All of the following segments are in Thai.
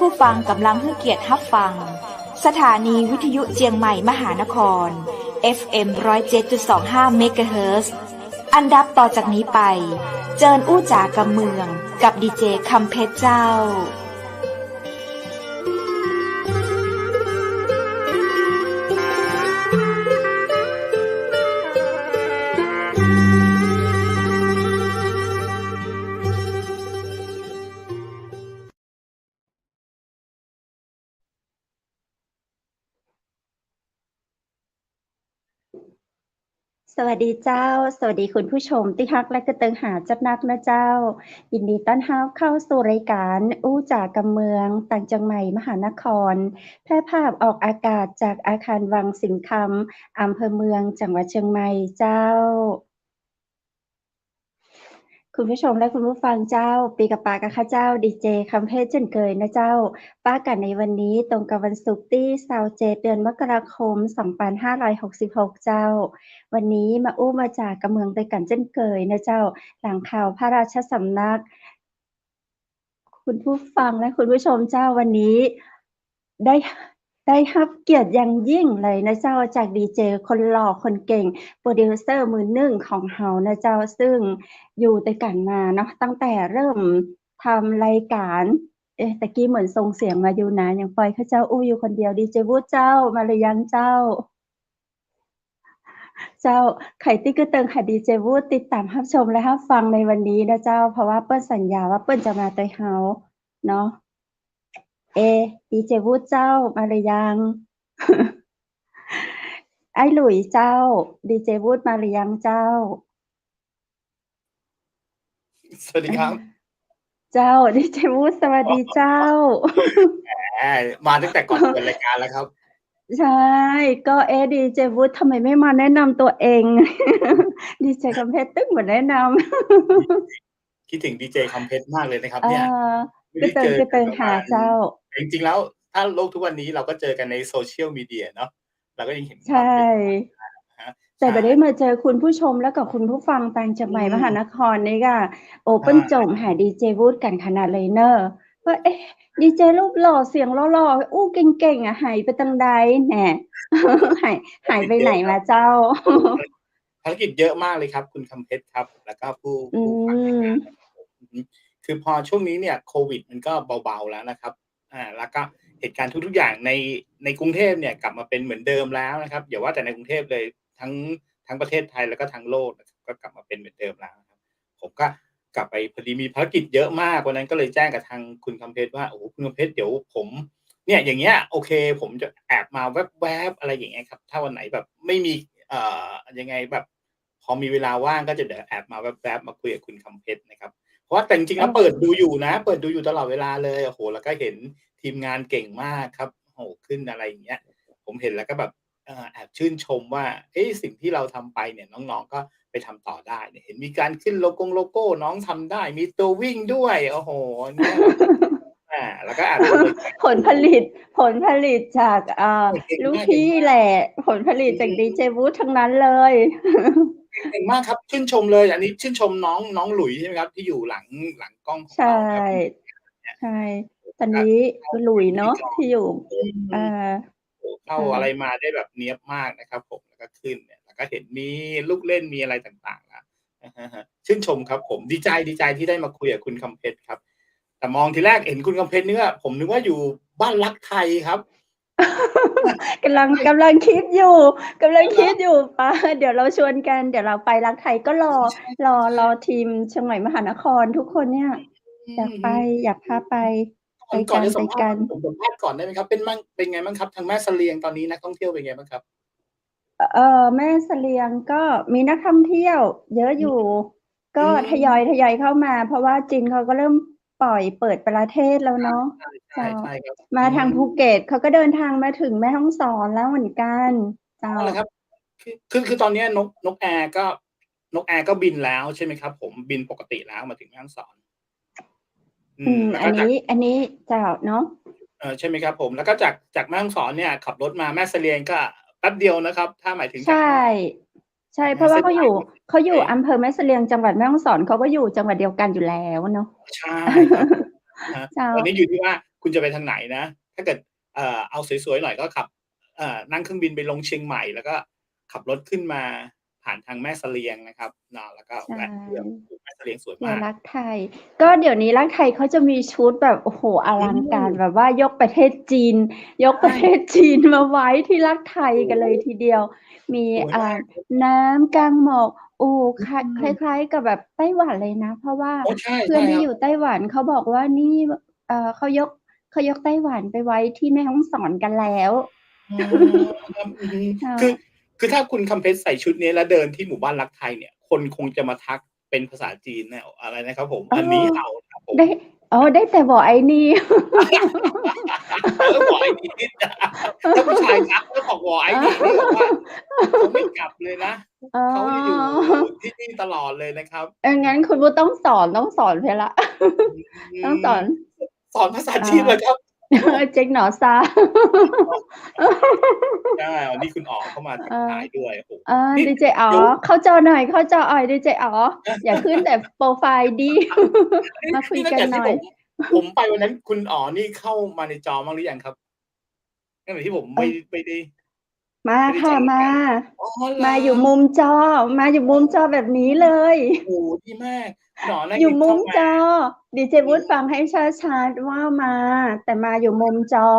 ผู้ฟังกำลังให้เกียรติรับฟังสถานีวิทยุเจียงใหม่มหานคร FM 107.25 เมกะเฮิรตซ์อันดับต่อจากนี้ไปเจิญอู้จ๋ากำเมืองกับดีเจคำเพชรเจ้าสวัสดีเจ้าสวัสดีคุณผู้ชมที่ฮักและกระเติงหาจัดนักนะเจ้ายินดีต้อนรับเข้าสู่รายการอู้จ๋ากำเมืองต่างจังใหม่มหานครแพร่ภาพออกอากาศจากอาคารวังสิงห์คำอำเภอเมืองจังหวัดเชียงใหม่เจ้าคุณผู้ชมและคุณผู้ฟังเจ้าปีกับปากับข้าเจ้าดีเจคำเพชรเช่นเคยนะเจ้าป้ากันในวันนี้ตรงกับวันศุกร์ที่27เดือนมกราคม2566เจ้าวันนี้มาอู้มาจากกำเมืองด้วยกันเช่นเคยนะเจ้าหลังข่าวพระราชสำนักคุณผู้ฟังและคุณผู้ชมเจ้าวันนี้ได้รับเกียรติอย่างยิ่งเลยนะเจ้าจากดีเจคนหล่อคนเก่งโปรดิวเซอร์มือหนึ่งของเฮานะเจ้าซึ่งอยู่ด้วยกันมาเนาะตั้งแต่เริ่มทำรายการตะกี้เหมือนส่งเสียงมาอยู่นะยังปล่อยข้าเจ้าอู้อยู่คนเดียวดีเจวูดเจ้ามาหรือยังเจ้าไข่ติ๊กกระเติงค่ะดีเจวูดติดตามรับชมและรับฟังในวันนี้นะเจ้าเพราะว่าเปิ้นสัญญาว่าเปิ้นจะมาด้วยเฮาเนาะดีเจวูดเจ้ามาหรือยัง ไอ้หลุยเจ้าดีเจวูดมาหรือยังเจ้าสวัสดีครับเจ้าดีเจวูดสวัสดีเจ้ามาตั้งแต่ก่อนเปิดรายการแล้วครับใช่ก็ดีเจวูดทำไมไม่มาแนะนำตัวเองดีเจคำเพชรตึ้งมาแนะนำคิดถึงดีเจคำเพชรมากเลยนะครับเนี่ยไม่ได้เจอหาเจ้าจริงๆแล้วถ้าโลกทุกวันนี้เราก็เจอกันในโซเชียลมีเดียเนาะเราก็ยังเห็นใช่แต่ไม่ได้มาเจอคุณผู้ชมแล้วกับคุณผู้ฟังต่างจังหวัดมหานครนี่ก็โอเปิ้นจมหาดีเจวูดกันขนาดเลยเนอะว่าดีเจรูปหล่อเสียงหล่อๆอู้เก่งๆหายไปตังใดแหน่หายไปไหนมาเจ้าภารกิจเยอะมากเลยครับคุณคำเพชรครับแล้วก็ผู้ฟังคือพอช่วงนี้เนี่ยโควิดมันก็เบาๆแล้วนะครับแล้วก็เหตุการณ์ทุกๆอย่างในกรุงเทพเนี่ยกลับมาเป็นเหมือนเดิมแล้วนะครับอย่าว่าแต่ในกรุงเทพเลยทั้งประเทศไทยแล้วก็ทั้งโลกก็กลับมาเป็นเหมือนเดิมแล้วครับผมก็กลับไปพอดีมีภารกิจเยอะมากวันนั้นก็เลยแจ้งกับทางคุณคำเพชรว่าโอ้คุณคำเพชรเดี๋ยวผมเนี่ยอย่างเงี้ยโอเคผมจะแอบมาแวบๆอะไรอย่างเงี้ยครับถ้าวันไหนแบบไม่มียังไงแบบพอมีเวลาว่างก็จะเดี๋ยวแอบมาแวบๆมาคุยกับคุณคำเพชรนะครับเพราะว่าแต่จริงๆแล้วเปิดดูอยู่ตลอดเวลาเลยโอ้โหแล้วก็เห็นทีมงานเก่งมากครับโอ้โหขึ้นอะไรอย่างเงี้ยผมเห็นแล้วก็แบบแอบชื่นชมว่าสิ่งที่เราทำไปเนี่ยน้องๆก็ไปทำต่อได้เนี่ยเห็นมีการขึ้นโลโก้น้องทำได้มีตัววิ่งด้วยโอ้โหเนี่ยแล้วก็ผลผลิตจากลูกพี่แหละผลผลิตจากดีเจวูดทั้งนั้นเลยเก่งมากครับชื่นชมเลยอันนี้ชื่นชมน้องหลุยใช่ไหมครับที่อยู่หลังกล้องของเราใช่ตอนนี้หลุยเนาะที่อยู่เข้าอะไรมาได้แบบเนี๊ยบมากนะครับผมแล้วก็ขึ้นเนี่ยแล้วก็เห็นมีลูกเล่นมีอะไรต่างๆแล้วชื่นชมครับผมดีใจที่ได้มาคุยกับคุณคำเพชรครับแต่มองทีแรกเห็นคุณคำเพชรเนี่ยผมนึกว่าอยู่บ้านรักไทยครับกำลังคิดอยู่ป้าเดี๋ยวเราชวนกันเดี๋ยวเราไปรักไทยก็รอทีมเชียงใหม่มหานครทุกคนเนี่ยอยากพาไปก่อนจะสัมภาษณ์ผมสัมภาษณ์ก่อนได้ไหมครับเป็นไงบ้างครับทางแม่เสลียงตอนนี้นักท่องเที่ยวเป็นไงบ้างครับแม่เสลียงก็มีนักท่องเที่ยวเยอะอยู่ก็ทยอยเข้ามาเพราะว่าจีนเขาก็เริ่มเปิดประเทศแล้วเนาะใช่ครับมาทางภูเก็ตเขาก็เดินทางมาถึงแม่ฮ่องสอนแล้วเหมือนกันครับคือตอนนี้นกแอร์ก็บินแล้วใช่ไหมครับผมบินปกติแล้วมาถึงแม่ฮ่องสอนอันนี้เจ้าเนาะใช่ไหมครับผมแล้วก็จากแม่ฮ่องสอนเนี่ยขับรถมาแม่เสลียงก็แป๊บเดียวนะครับถ้าหมายถึงใช่เพราะว่าเขาอยู่อำเภอแม่เสลียงจังหวัดแม่ฮ่องสอนเขาก็อยู่จังหวัดเดียวกันอยู่แล้วเนาะใช่ครับตอนนี้อยู่ที่ว่าคุ คุณจะไปทางไหนนะถ้าเกิดเอาสวยๆหน่อยก็ขับนั่งเครื่องบินไปลงเชียงใหม่แล้วก็ขับรถขึ้นมาผ่านทางแม่เสลียงนะครับแล้วก็ใช่ แวะเที่ยวแม่เสลียงสวยเดี๋ยวมากรักไทยก็เดี๋ยวนี้รักไทยเขาจะมีชุดแบบโอ้โฮออืลังการมแบบว่ายกประเทศจีนยกประเทใช่ศจีนมาไว้ที่รักไทยโอ้โฮกันเลยทีเดียวมีสวยมากน้ำกลางหมอกโอ้อืคมล้ายๆกับแบบไต้หวันเลยนะเพราะว่าโอ้ใช่เพื่อนใช่ครับที่อยู่ไต้หวันเขาบอกว่านี่เขายกไต้หวันไปไว้ที่แม่ฮ่องสอนกันแล้ว อ๋อครับอือฮึ เออคือคือถ้าคุณคำเพชรใส่ชุดนี้แล้วเดินที่หมู่บ้านรักไทยเนี่ยคนคงจะมาทักเป็นภาษาจีนแนวอะไรนะครับผมเอนีอเห่าครับผม ได้ได้แต่บอกไอ้นี่ บอกไอ้นี่ถ้าผู้ชายทักแล้วบอกวอไอ้นี่นี่แบบว่าเขาไม่กลับเลยนะอ๋อ เขาจะอยู่ที่นี่ตลอดเลยนะครับงั้นคุณวุฒิต้องสอนเพลแล้ว อืต้องสมอนสอนภาษาอ่า จีนเหรอครับโอ้โฮ เจ๊งหนอซา ใช่วันนี้คุณอ๋อเข้ามาทัเออกทายด้วยโอ้โฮนี่ดีเจอ๋อเดี๋ยว เข้าจอหน่อยเข้าจออ๋อยดีเจอ๋ออย่าขึ้นแต่โพรไฟล์ดิ นี่มาคุยนี่ตั้กันหน่อย งแต่ที่ผมไปวันนั้นคุณอ๋อนี่เข้ามาในจอบ้างหรือยังครับตั้งแต่ที่ผมเออไม่ได้มาไม่ได้จัค่ะมาดรายการอ๋อเหรอมาอยู่มุมจอมาอยู่มุมจอแบบนี้เลย โอ้โฮดีมากคุณอ๋อนั่งอยู่มุมอีกเข้ามาจอดีเจอืวุฒิฟังม ให้ชัดๆว่ามาแต่มาอยู่มุมจอ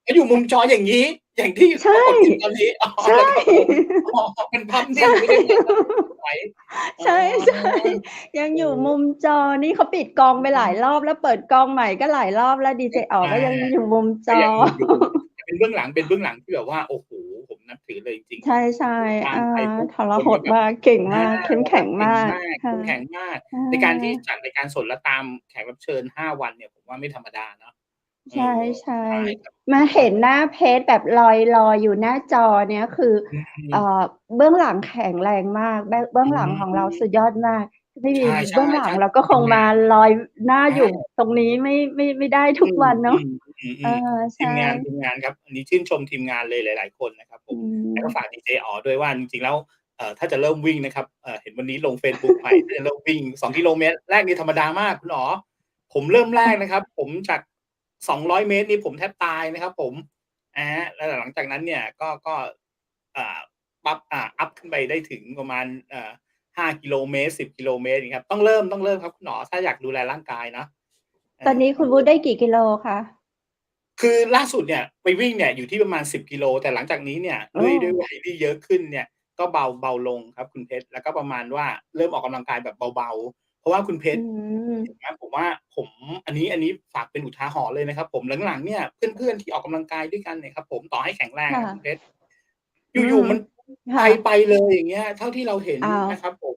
แล้วอยู่มุมจออย่างงี้อย่างที่ใช่ปรากฏอยู่ตอนนี้อ๋อใช่ เหรอครับผมอ๋อเป็นภาพ ใช่ นิ่งไม่ได้เป็นภาพเคลื่อนไหวอ๋อใช่ยังโอ้อยู่มุมโฮจอนี่เขาปิดกล้องอืไปหลายรมอบแล้วเปิดกล้องใหม่ก็หลายรอบแล้วดีเจอ๋ออาก็ยังอยู่มุมจอ ก็ยังอยู่แต่เป็นเบื้องหลังที่แบบว่าโอ้โฮผมนับถือเลยจริงใช่ๆคือตามไปปุ๊บๆทรคนก็แบบหดมากเก่งอามากเข้มแข็งเก่งมากมากค่ะเข้มแข็งมากเอในการที่อ จัดรายการสดแล้วตามแขกรับเชิญ5วันเนี่ยผมว่าไม่ธรรมดาเนาะเอใชอ่ใช่ครับๆมาผมว่าเห็นหน้าเพจแบบลอยๆอยู่หน้าจอเนี่ยคืออืเอ่มอเบื้องหลังแข็งแรงมากเบื้องอืหลังของเราสุดมยอดมากถ้าไม่ใชมีเบื้องหลั่งเราๆๆก็คงมาทีมงานลอยหน้าอยู่อา ตรงนี้ไม่ได้ทุกอืมวันเนาะอืมอืเออมๆใช่ทีมงานครับอันนี้ชื่นชมทีมงานเลยหลายๆคนนะครับผอืมแล้วก็ฝากมดีเจอ๋อด้วยว่าจริงๆแล้วถ้าจะเริ่มวิ่งนะครับเห็นวันนี้ลงเฟซบุ๊กไปถ้าจะเริ่มวิ่ง2กิโลเมตรแรกนี่ธรรมดามากคุณอ๋อผมเริ่มแรกนะครับผมจาก200เมตรนี่ผมแทบตายนะครับผมแล้วหลังจากนั้นเนี่ยก็อ่าอัปขึ้นไปได้ถึงประมาณ5กิโลเมตร10กิโลเมตรอย่างงี้ครับต้องเริ่มครับคุณหมอถ้าอยากดูแลร่างกายเนาะตอนนี้ต้องเริ่ม คุณวุฒิได้กี่กิโลคะคือล่าสุดเนี่ยไปวิ่งเนี่ยอยู่ที่ประมาณ10กิโลแต่หลังจากนี้เนี่ยโอ้ด้วยวัยที่เยอะขึ้นเนี่ยก็เบาลงครับคุณเพชรแล้วก็ประมาณว่าเริ่มออกกำลังกายแบบเบาๆเพราะว่าคุณเพอืชรมเห็นไหมผมว่าผมอันนี้ฝากเป็นอุทาหรณ์เลยนะครับผมหลังๆเนี่ยเพื่อนๆที่ออกกำลังกายด้วยกันเนี่ยครับผมต่อให้แข็งแรงค่ะอะคุณเพชร อืมอยู่ๆมันค่ะไปเลยอย่างเงี้ยเท่าที่เราเห็นอ้าวนะครับผม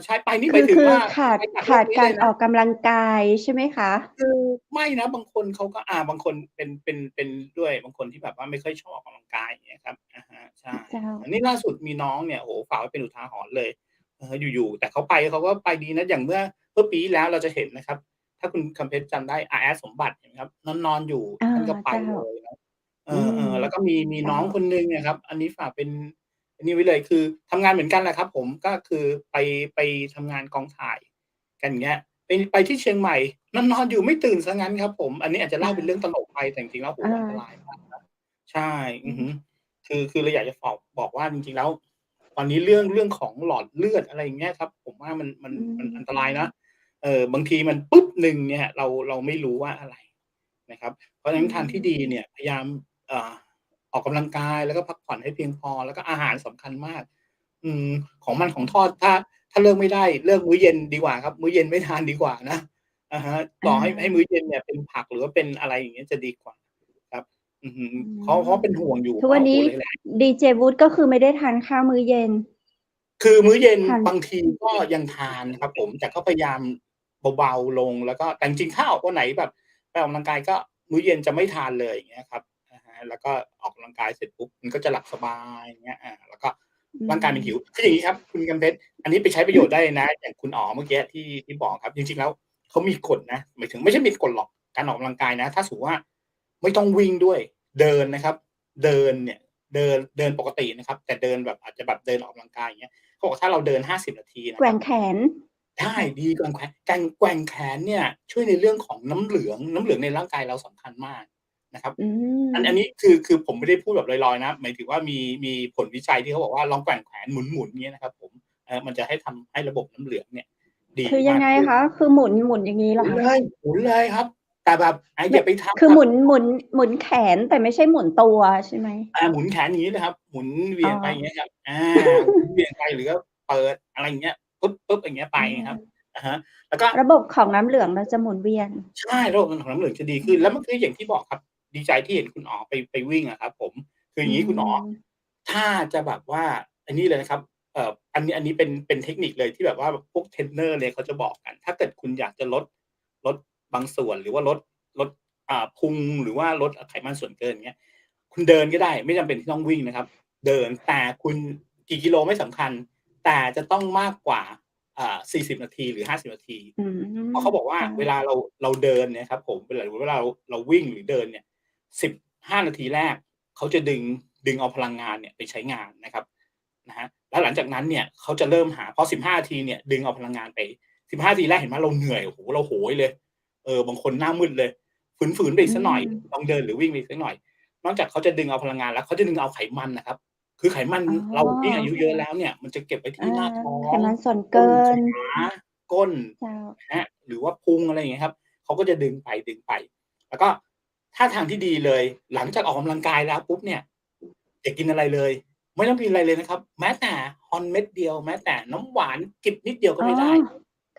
ใช่ไปนี่หคือมายถึงว่าขาดไปจากโลขาดการกนี้เลยนะ ออกกำลังกายใช่ไหมคะคือไม่นะบางคนเขาก็บางคนเป็นด้วยบางคนที่แบบว่าไม่ค่อยชอบออกกำลังกายอย่างเงี้ยครับอะฮะใช่เจ้า อันนี้ล่าสุดมีน้องเนี่ยโอ้โฮฝากไว้เป็นอุทาหรณ์เลยอยู่ๆแต่เขาก็ไปดีนะอย่างเมื่อปีที่แล้วเราจะเห็นนะครับถ้าคุณคำเพชรจำได้อาแอดสมบัติเห็นไหมครับนอนๆอยู่อาท่านก็ไปเจ้าเลยเนาะเออืมอๆแล้วก็มีเจ้าน้องคนหนึ่งเนี่ยครับอันนี้ฝากเป็นอันนี้ไว้เลยคือทำงานเหมือนกันแหละครับผมก็คือไปทำงานกองถ่ายกันอย่างเงี้ย ไปที่เชียงใหม่นอนๆอยู่ไม่ตื่นเสียงั้นครับผมอันนี้อาจจะอาเล่าเป็นเรื่องตลกไปแต่จริงๆแล้วโอ้โฮอาอันตรายมากนะใช่อืมอือฮึคือเราอยากจะบอกว่าจริงๆแล้วตอนนี้เรื่องของหลอดเลือดอะไรอย่างเงี้ยครับผมว่าอืมันอันตมรายนะบางทีมันปุ๊บหนึ่งเนี่ยเราไม่รู้ว่าอะไรนะครับเพราะฉะอืนั้นทางที่ดีมเนี่ยพยายามเอ่อออกกำลังกายแล้วก็พักผ่อนให้เพียงพอแล้วก็อาหารสำคัญมากอืมของมันของทอดถ้าเลิกไม่ได้เลิกมื้อเย็นดีกว่าครับมื้อเย็นไม่ทานดีกว่านะอะฮะอาต่อให้มื้อเย็นเนี่ยเป็นผักหรือว่าเป็นอะไรอย่างเงี้ยจะดีกว่าครับอือฮึอืเพราะมเป็นห่วงอยู่เพราะโอ้โฮทุกวันนี้หลายๆดีเจวุฒิก็คือไม่ได้ทานข้าวมื้อเย็นคือมื้อเย็นทานบางทีก็ยังทานครับผมแต่ก็พยายามเบาๆลงแล้วก็แต่จริงๆถ้าออกวันไหนแบบไปออกกำลังกายก็มื้อเย็นจะไม่ทานเลยอย่างเงี้ยครับอะฮะแล้วก็ออกกำลังกายเสร็จปุ๊บมันก็จะหลับสบายอย่างเงี้ยแล้วก็อืร่างกายมันหิวมคืออย่างงี้ครับคุณกำเพชรอันนี้ไปใช้ประโยชน์ได้เลยนะอย่างคุณอ๋อเมื่อกี้ที่บอกครับจริงๆแล้วเขามีกฎนะหมายถึงไม่ใช่มีกฎหรอกการออกกำลังกายนะถ้าสมมุติว่าไม่ต้องวิ่งด้วยเดินนะครับเดินเนี่ยเดินปกตินะครับแต่เดินแบบอาจจะแบบเดินออกกำลังกายอย่างเงี้ย เขาบอกถ้าเราเดิน50นาทีนะครับแกว่งแขน ได้ค่ะดีแกว่งแขนการแกว่งแขนเนี่ยช่วยในเรื่องของน้ำเหลืองในร่างกายเราสำคัญมากนะครับอือันนี้มคือผมไม่ได้พูดแบบลอยๆนะหมายถึงว่ามีผลวิจัยที่เขาบอกว่าลองแกว่งแขนหมุนๆอย่างเงี้ยนะครับผมมันจะทำให้ระบบน้ำเหลืองเนี่ยดีคือยังไงมากขึ้นคะคือหมุนอย่างงี้เหรอคะหมุนเลยครับแต่แบบอไม่ย่าไปคือทำแบบหมุนแขนแต่ไม่ใช่หมุนตัวใช่ไหมหมุนแขนอย่างงี้เลยครับหมุนเหอ๋วี่อยงไปอย่างเงี้ยครับหมุนเหวี่ยงไปหรือว่าเปิดอะไรอย่างเงี้ยปึ๊บๆอย่างเงี้ยไปอาครับอะฮะแล้วก็ ระบบของน้ำเหลืองเราจะหมุนเวียนใช่ระบบของน้ำเหลืองจะดีอืขึ้นแล้วเมื่อมกี้อย่างที่บอกครับดีใจที่เห็นคุณอ๋อไปวิ่งอะครับผมคือออืย่างงี้คุณอ๋อมถ้าจะแบบว่าอันนี้เลยนะครับอันนี้เป็นเทคนิคเลยที่แบบว่าพวกเทรนเนอร์เลยเขาจะบอกกันถ้าเกิดคุณอยากจะลดบางส่วนหรือว่าลดพุงหรือว่าลดไขมันส่วนเกินอย่างเงี้ยคุณเดินก็ได้ไม่จำเป็นที่ต้องวิ่งนะครับเดินแต่คุณกี่กิโลไม่สำคัญแต่จะต้องมากกว่า40นาทีหรือ50นาที อืเพราะมเขาบอกว่าค่ะเวลาเราเดินเนี่ยครับผมเวลาเราวิ่งหรือเดินเนี่ย15นาทีแรกเขาจะดึงเอาพลังงานเนี่ยไปใช้งานนะครับแล้วหลังจากนั้นเนี่ยเขาจะเริ่มหาพอ15นาทีเนี่ยดึงเอาพลังงานไป15นาทีแรกเห็นไหมเราเหนื่อยโอ้โฮเราโหยเลยบางคนหน้ามืดเลยฝืนๆไปอีอืกสักหน่อยลมองเดินหรือวิ่งไปอีกสักหน่อยนอกจากเขาจะดึงเอาพลังงานแล้วเขาจะดึงเอาไขมันน่ะครับคือไขมันอ๋เรายิ่งอาอยุเยอะแล้วเนี่ยมันจะเก็บไว้อาที่หน้าท้อไขงมันส่วนต้นเกินขาก้น เจ้าหรือว่าพุงอะไรอย่างเงี้ยครับเขาก็จะดึงไปแล้วก็ท่าทางที่ดีเลยหลังจากออกกำลังกายแล้วปุ๊บเนี่ยอย่ากินอะไรเลยไม่ต้องกินอะไรเลยนะครับแม้แต่ฮอนเม็ดเดียวแม้แต่น้ำหวานจิบนิดเดียวก็อ๋อไม่ได้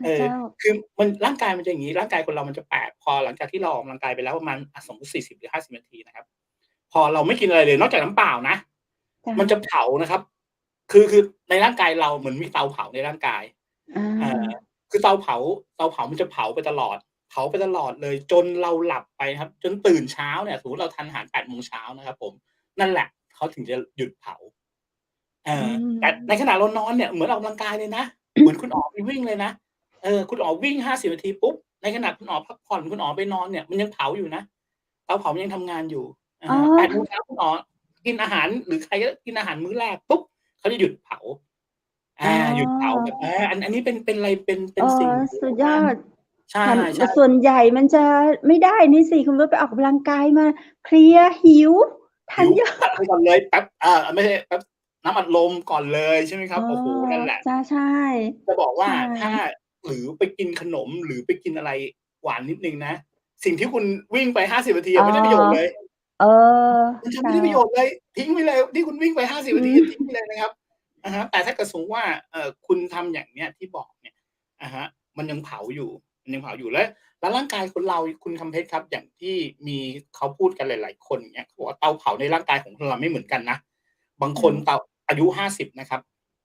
เออค่ะเจ้าคือมันร่างกายมันจะอย่างงี้ร่างกายคนเรามันจะแปลกพอหลังจากที่เราออกกำลังกายไปแล้วประมาณสมมุติ40หรือ50นาทีนะครับพอเราไม่กินอะไรเลยนอกจากน้ำเปล่านะเจ้ามันจะเผานะครับคือในร่างกายเราเหมือนมีเตาเผาในร่างกายอาเอ่อ คือเตาเผามันจะเผาไปตลอดเลยจนเราหลับไปครับจนตื่นเช้าเนี่ยสมมุติเราทานอาหาร8โมงเช้านะครับผมนั่นแหละเขาถึงจะหยุดเผาเออือแต่ในขมณะเรานอนเนี่ยเหมือนออกกำลังกายเลยนะเหมือนคุณอ๋อไปวิ่งเลยนะคุณอ๋อวิ่ง50นาทีปุ๊บในขณะคุณอ๋อพักผ่อนคุณอ๋อไปนอนเนี่ยมันยังเผาอยู่นะเตาเผามันยังทำงานอยู่อ๋อ8โมงเช้าคุณอ๋อกินอาหารหรือใครก็กินอาหารมื้อแรกปุ๊บเขาจะหยุดเผาอ๋หยุดเผาอแบบอันนี้เป็นอะไรเป็เออนสิ่งที่สุดยอแบบว่าดใช่มันๆ ส่วนใหญ่มันจะไม่ได้นี่สิคุณนุชไปออกกำลังกายมาเพลียหิวทาหิวนเยอะ จัดไปก่อนเลยแป๊บไม่ใช่แป๊บน้ำอัดลมก่อนเลยใช่ไหมคเออรับโอ้โฮนั่นแหละใช่จะบอกๆใชว่าถ้า่หรือไปกินขนมหรือไปกินอะไรหวานนิดหนึ่งนะสิ่งที่คุณวิ่งไป50นาทีอ๋ออะไม่ได้ประโยชน์เลยเออมันจะเจ้าไม่ได้ประโยชน์เลยทิ้งไปเลยที่คุณวิ่งไป50อืนาทีอะทิ้งมไปเลยนะครับอะฮะแต่ถ้าเกิดสมมุติว่าคุณทำอย่างเนี้ยที่บอกเนี่ยอะฮะมันยังเผาอยู่แล้วร่างกายคนเราคุณคำเพชรครับอย่างที่มีเขาพูดกันหลายๆคนอย่างเงี้ยเขาบอกว่าเตาเผาในร่างกายของคนเราไม่เหมือนกันนะ บางคนเจ้าอายุ50นะครับ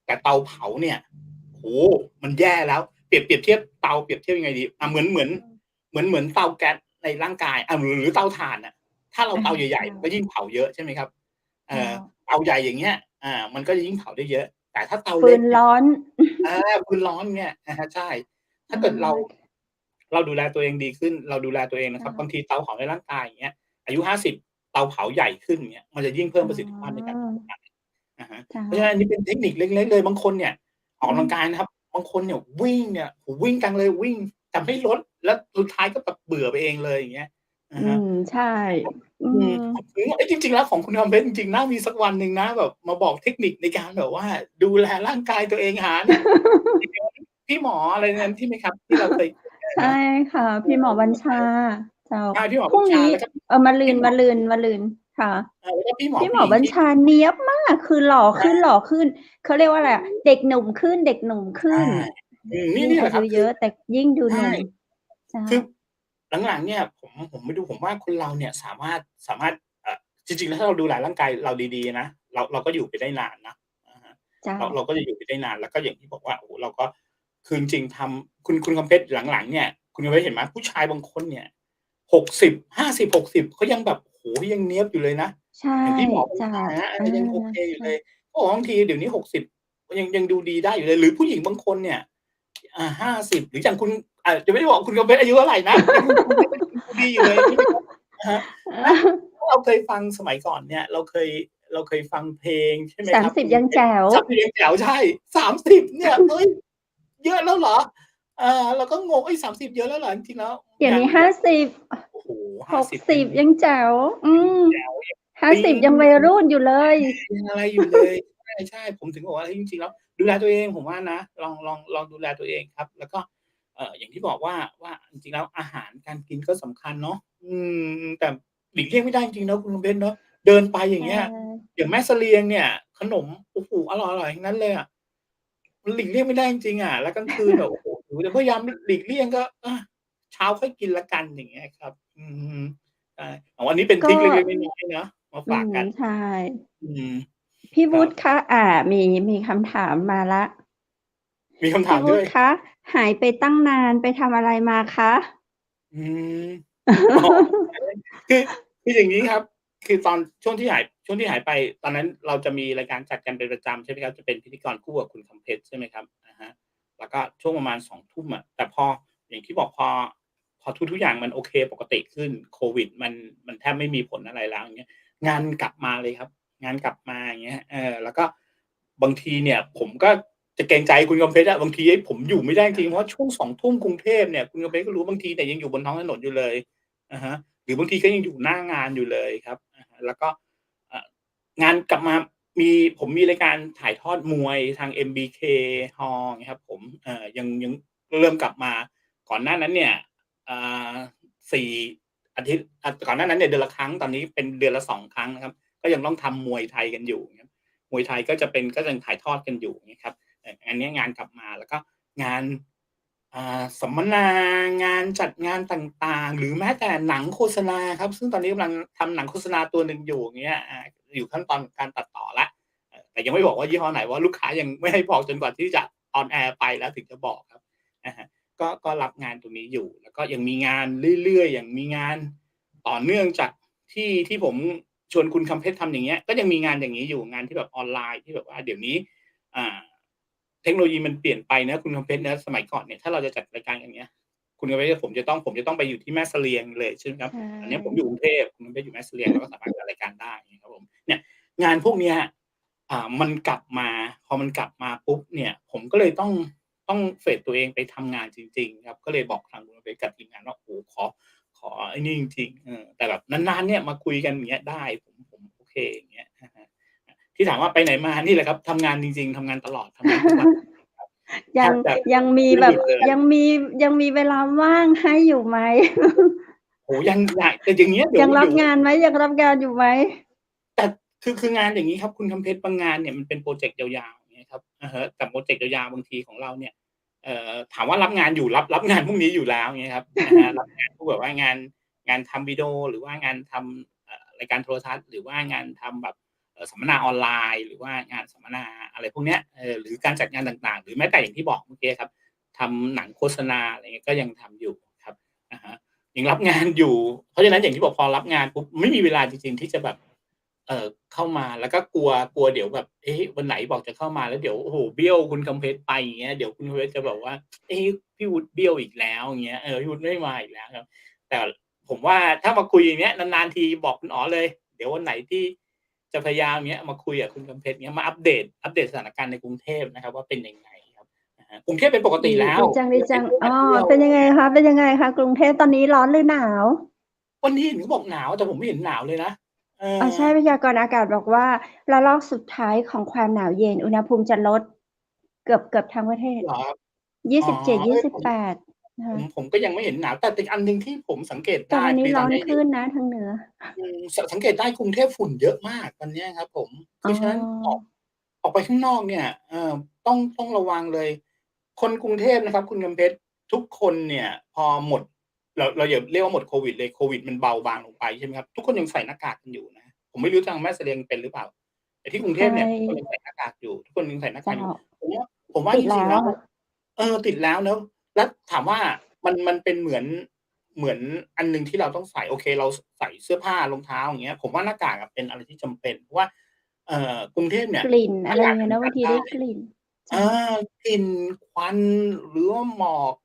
แต่เตาเผาเนี่ยโอ้โฮมันแย่แล้วเปรียบเทียบเตาเปรียบเทียบยังไงดีเหมือนเตาแก๊สในร่างกายหรือเตาถ่านอะถ้าเราอาเตาใหญ่ๆมันก็เจ้ายิ่งเผาเยอะใช่ไหมครับเอ่เจ้าอเตาใหญ่อย่างเงี้ยมันก็จะยิ่งเผาได้เยอะแต่ถ้าเตาฟืเล็กเนี่ยนร้อน ฟืนร้อนเนี่ยอะฮะใช่อ๋ถ้าเกิดเราอเราดูแลตัวเองดีขึ้นเราดูแลตัวเองนะครับบางเจ้าทีเตาเผาในร่างกายอย่างเงี้ยอายุ50เตาเผาใหญ่ขึ้นอย่างเงี้ยมันจะยิ่งเพิ่อ๋มประสิทธิภาพในการอเผาไหม้ อะฮะเจ้าเพราะฉะนั้นอันนี้เป็นเทคนิคเล็กๆเลยบางคนเนี่ยออกอืมกำลังกายนะครับบางคนเนี่ยวิ่งเนี่ยโอ้โฮวิ่งจังเลยวิ่งแต่ไม่ลดแล้วสุดท้ายก็แบบเบื่อไปเองเลยอย่างเงี้ยอะฮะอืมใช่อืมจริงๆแล้วของคุณทำเพชรจริงๆน่ามีสักวันหนึ่งนะแบบมาบอกเทคนิคในการแบบว่าดูแลร่างกายตัวเองหาเนี่ยพี่หมออะไรนั้นใช่ไหมครับที่เราเคยคุยกันอะใช่เนาะค่ะเอพี่หมอบัญอชาเจ้าใช่พี่หมอพรุ่งนี้บัญชาแล้วก็มะรืพี่หมอนมะรืนมะรืนค่ะแล้วก็พี่หมอพี่หมผู้หญิงที่อบัญชาเนี๊ยบมากคือหล่อขึ้นอาหล่อขึ้นเขาเรียกว่าอะไรอะเด็กหนุ่มขึ้นเด็กหนุ่มใช่ขึ้นนี่ยิ่งอานี่แหละครับคือยุเยอะแต่ยิ่งดูหใช่ นุ่มเจ้าคือหลังๆเนี่ยผมไม่รู้ผมว่าคนเราเนี่ยสามารถจริงๆแล้วถ้าเราดูแลร่างกายเราดีๆนะเราก็อยู่ไปได้นานนะอะฮะเจ้าเราก็จะอยู่ไปได้นานแล้วก็อย่างที่บอกว่าโอ้โฮเราก็คือจริงๆทำคุณคำเพชรหลังๆเนี่ยคุณคำเพชรเห็นไหมผู้ชายบางคนเนี่ย60 50-60เขายังแบบโอ้โฮยังเนี๊ยบอยู่เลยนะใช่อย่างพี่หมอบัญเจ้าชาอย่างเงี้ยอายังโอเคอยู่ใช่เลยเขาบอกว่าบางทีเดี๋ยวนี้60ยังดูดีได้อยู่เลยหรือผู้หญิงบางคนเนี่ย50หรืออย่างคุณจะไม่ได้บอกคุณกำเพชรอายุเท่าไรนะยังคุณกำเพชรยังดูดีอยู่เลยใช่ไหมครับอะฮะถ้าถ้าเราเคยฟังสมัยก่อนเนี่ยเราเคยฟังเพลงใช่ไหมครับ30คุณกำเพชรยังแจ๋ว30ยังแจ๋วใช่30เนี่ยเฮ้ยเยอะแล้วเหรอ เราก็งง30เยอะแล้วเหรอจริงๆแล้วเดี๋ยวนี้ยัง50 โอ้โฮ50ยัง60ยังแจ๋วแจ๋วยังปิ๊ง50ยังวัยรุ่นอยู่เลยยังอะไรอยู่เลยใช่ๆผมถึงบอกว่าเฮ้ยจริงๆแล้วดูแลตัวเองผมว่านะลองดูแลตัวเองครับแล้วก็อย่างที่บอกว่าจริงๆแล้วอาหารการกินก็สำคัญเนาะแต่หลีกเลี่ยงไม่ได้จริงๆเนาะคุณเพชรเนาะเดินไปอย่างใช่เงี้ยอย่างแม่เสลียงเนี่ยขนมโอ้โฮอร่อยๆทั้งนั้นเลยอะมันหลีกเลี่ยงไม่ได้จริงๆอะแล้วกลางคืนแบบโอ้โฮจะพยายามหลีกเลี่ยงก็เช้าค่อยกินแล้วกันอย่างเงี้ยครับใช่อ๋ออันนี้เป็นทริก็กเล็กๆน้อยๆเนาะมาฝากกันใช่อืมพี่วุครับฒิคะมีคำถามมาแล้วมีคำถาพี่มด้วยวุฒิคะหายไปตั้งนานไปทำอะไรมาคะ อืม อ๋อคือคืออย่างงี้ครับคือตอนช่วงที่หายไปตอนนั้นเราจะมีรายการจัดกันเป็นประจำใช่ไหมครับจะเป็นพิธีกรคู่กับคุณคำเพชรใช่ไหมครับอะฮะแล้วก็ช่วงประมาณ20:00อะแต่พออย่างที่บอกพอทุกๆอย่างมันโอเคปกติขึ้นโควิดมันแทบไม่มีผลอะไรแล้วอย่างเงี้ยงานกลับมาเลยครับงานกลับมาอย่างเงี้ยแล้วก็บางทีเนี่ยผมก็จะเกรงใจคุณกำเพชรอะบางทีผมอยู่ไม่ได้จริงๆเพราะช่วง20:00กรุงเทพเนี่ยคุณกำเพชรก็รู้บางทีเนี่ยยังอยู่บนท้องถนนอยู่เลย อะฮะหรือบางทีก็ยังอยู่หน้างานอยู่เลยครับอะฮะแล้วก็เอ่องานกลับมามีผมมีรายการถ่ายทอดมวยทาง MBK Hall อย่างเงี้ยครับผมยังเริ่มกลับมาก่อนหน้านั้นเนี่ยอ่า4อาทิตย์ก่อนหน้านั้นเนี่ยเดือนละครั้งตอนนี้เป็นเดือนละ2ครั้งนะครับก็ยังต้องทำมวยไทยกันอยู่อย่างเงี้ยมวยไทยก็ยังถ่ายทอดกันอยู่อย่างงี้ครับอันเนี้ยงานกลับมาแล้วก็งาน สัมมนางานจัดงานต่างๆหรือแม้แต่หนังโฆษณาครับซึ่งตอนนี้กำลังทำหนังโฆษณาตัวหนึ่งอยู่อย่างเงี้ยอยู่ขั้นตอนการตัดต่อแล้วแต่ยังไม่บอกว่ายี่ห้อไหนเพราะลูกค้ายังไม่ให้บอกจนกว่าที่จะ on air ไปแล้วถึงจะบอกครับอะฮะก็รับงานตรงนี้อยู่แล้วก็ยังมีงานเรื่อยๆอย่างมีงานต่อเนื่องจากที่ผมชวนคุณคำเพชรทำอย่างเงี้ยก็ยังมีงานอย่างงี้อยู่งานที่แบบออนไลน์ที่แบบว่าเดี๋ยวนี้อ่า เทคโนโลยีมันเปลี่ยนไปนะคุณคำเพชรนะสมัยก่อนเนี่ยถ้าเราจะจัดรายการอย่างเงี้ยคุณคำเพชรผมจะต้องไปอยู่ที่แม่เสลียงเลยใช่ไหมครับใช่อันเนี้ยผมอยู่กรุงเทพคุณคำเพชรอยู่แม่เสลียงเราก็สามารถจัดรายการได้อย่างงี้ครับผมเนี่ยงานพวกเนี้ยมันกลับมาพอมันกลับมาปุ๊บเนี่ยผมก็เลยต้องเฟดตัวเองไปทำงานจริงๆครับก็เลยบอกทางคุณคำเพชรกับทีมงานว่าโอ้โฮขอไอ้นี่จริงๆแต่แบบนานๆเนี่ยมาคุยกันอย่างเงี้ยได้ผมโอเคอย่างเงี้ยอะฮะที่ถามว่าไปไหนมานี่แหละครับทำงานจริงๆทำงานตลอดทำงานทุกวัน แทยังบจะยังมีไม่แบบหยุดเลยยังมีเวลาว่างให้อยู่ไหม โอ้โฮยังอยากแต่อย่างเงี้ยเดี๋ยังรับยวงานไหมยังรับงานอยู่ไหมแต่คืองานอย่างงี้ครับคุณคำเพชรบางงานเนี่ยมันเป็นพรอเจกต์ยาวๆอย่างเงี้ยครับอะฮะแต่พรอเจกต์ยาวๆบางทีของเราเนี่ยถามว่ารับงานอยู่รับงานพวกนี้อยู่แล้วอย่างเงี้ยครับอะฮะรับงานพวกแบบว่างานทำวิดีโอหรือว่างานทำรายการโทรทัศน์หรือว่างานทำแบบสัมมนาออนไลน์หรือว่างานสัมมนาอะไรพวกเนี้ยหรือการจัดงานต่างๆหรือแม้แต่อย่างที่บอกเมื่อกี้ครับทำหนังโฆษณาอะไรเงี้ยก็ยังทำอยู่ครับอะฮะ ยังรับงานอยู่เพราะฉะนั้นอย่างที่บอกพอรับงานปุ๊บไม่มีเวลาจริงๆที่จะแบบเข้ามาแล้วก็กลัวเดี๋ยวแบบเอ๊ะวันไหนบอกจะเข้ามาแล้วเดี๋ยวโอ้โฮเบี้ยวคุณกำเพชรไปอย่างเงี้ยเดี๋ยวคุณกำเพชรจะแบบว่าเอ๊ะพี่วุฒิเบี้ยวอีกแล้วอย่างเงี้ยพี่วุฒิไม่มาอีกแล้วครับแต่ผมว่าถ้ามาคุยอย่างเงี้ยนานๆทีบอกคุณอ๋อเลยเดี๋ยววันไหนที่จะพยายามอย่างเงี้ยมาคุยกับคุณกำเพชรเงี้ยมาอัปเดตสถานการณ์ในกรุงเทพนะครับว่าเป็นยังไงครับอะฮะกรุงเทพเป็นปกติดีแล้วดีจังดีจังยังเป็นช่วงอ๋อมาเที่ยว เป็นยังไงคะกรุงเทพตอนนี้ร้อนหรือหนาววันนี้เห็นเขาบอกหนาวแต่ผมไม่เห็นหนาวเลยนะเออใช่พยากรณ์อากาศบอกว่าระลอกสุดท้ายของความหนาวเย็นอุณหภูมิจะลดเกือบทั้งประเทศเหรอครับอ๋อเอ๊ย27-28นะคะผมก็ยังไม่เห็นหนาวแต่อีกอันหนึ่งที่ผมสังเกตแต่ได้วันนี้ร้อนในตอนเนี้ยอยู่ขึ้นนะทางเหนือสังเกตได้กรุงเทพฝุ่นเยอะมากตอนเนี้ยครับผมเพอ๋อราะฉะนั้นออกไปข้างนอกเนี่ยต้องระวังเลยคนกรุงเทพนะครับคุณกำเพชรทุกคนเนี่ยพอหมดเราอย่าเรียกว่าหมดโควิดเลยโควิดมันเบาบางลงไปใช่ไหมครับทุกคนยังใส่หน้ากากกันอยู่นะผมไม่รู้ทางแม่เสลียงเป็นหรือเปล่าแต่ที่กรุงเทใช่พเนี่ยทุกคนยังใส่หน้ากากอยู่ทุกคนยังใส่หน้ากากอยู่จะผมว่าติดจริงๆแล้วแล้วอะติดแล้วแล้วถามว่ามันเป็นเหมือนอันหนึ่งที่เราต้องใส่โอเคเราใส่เสื้อผ้ารองเท้าอย่างเงี้ยผมว่าหน้ากากอะเป็นอะไรที่จำเป็นเพราะว่ากรุงเทพเนี่ยกลิ่นถ้าอะไรอย่างเงี้ยอยากสัมนะบางทีได้ผัสได้กลิ่นอใช่ากลิ่นควันหรือว่าหมอก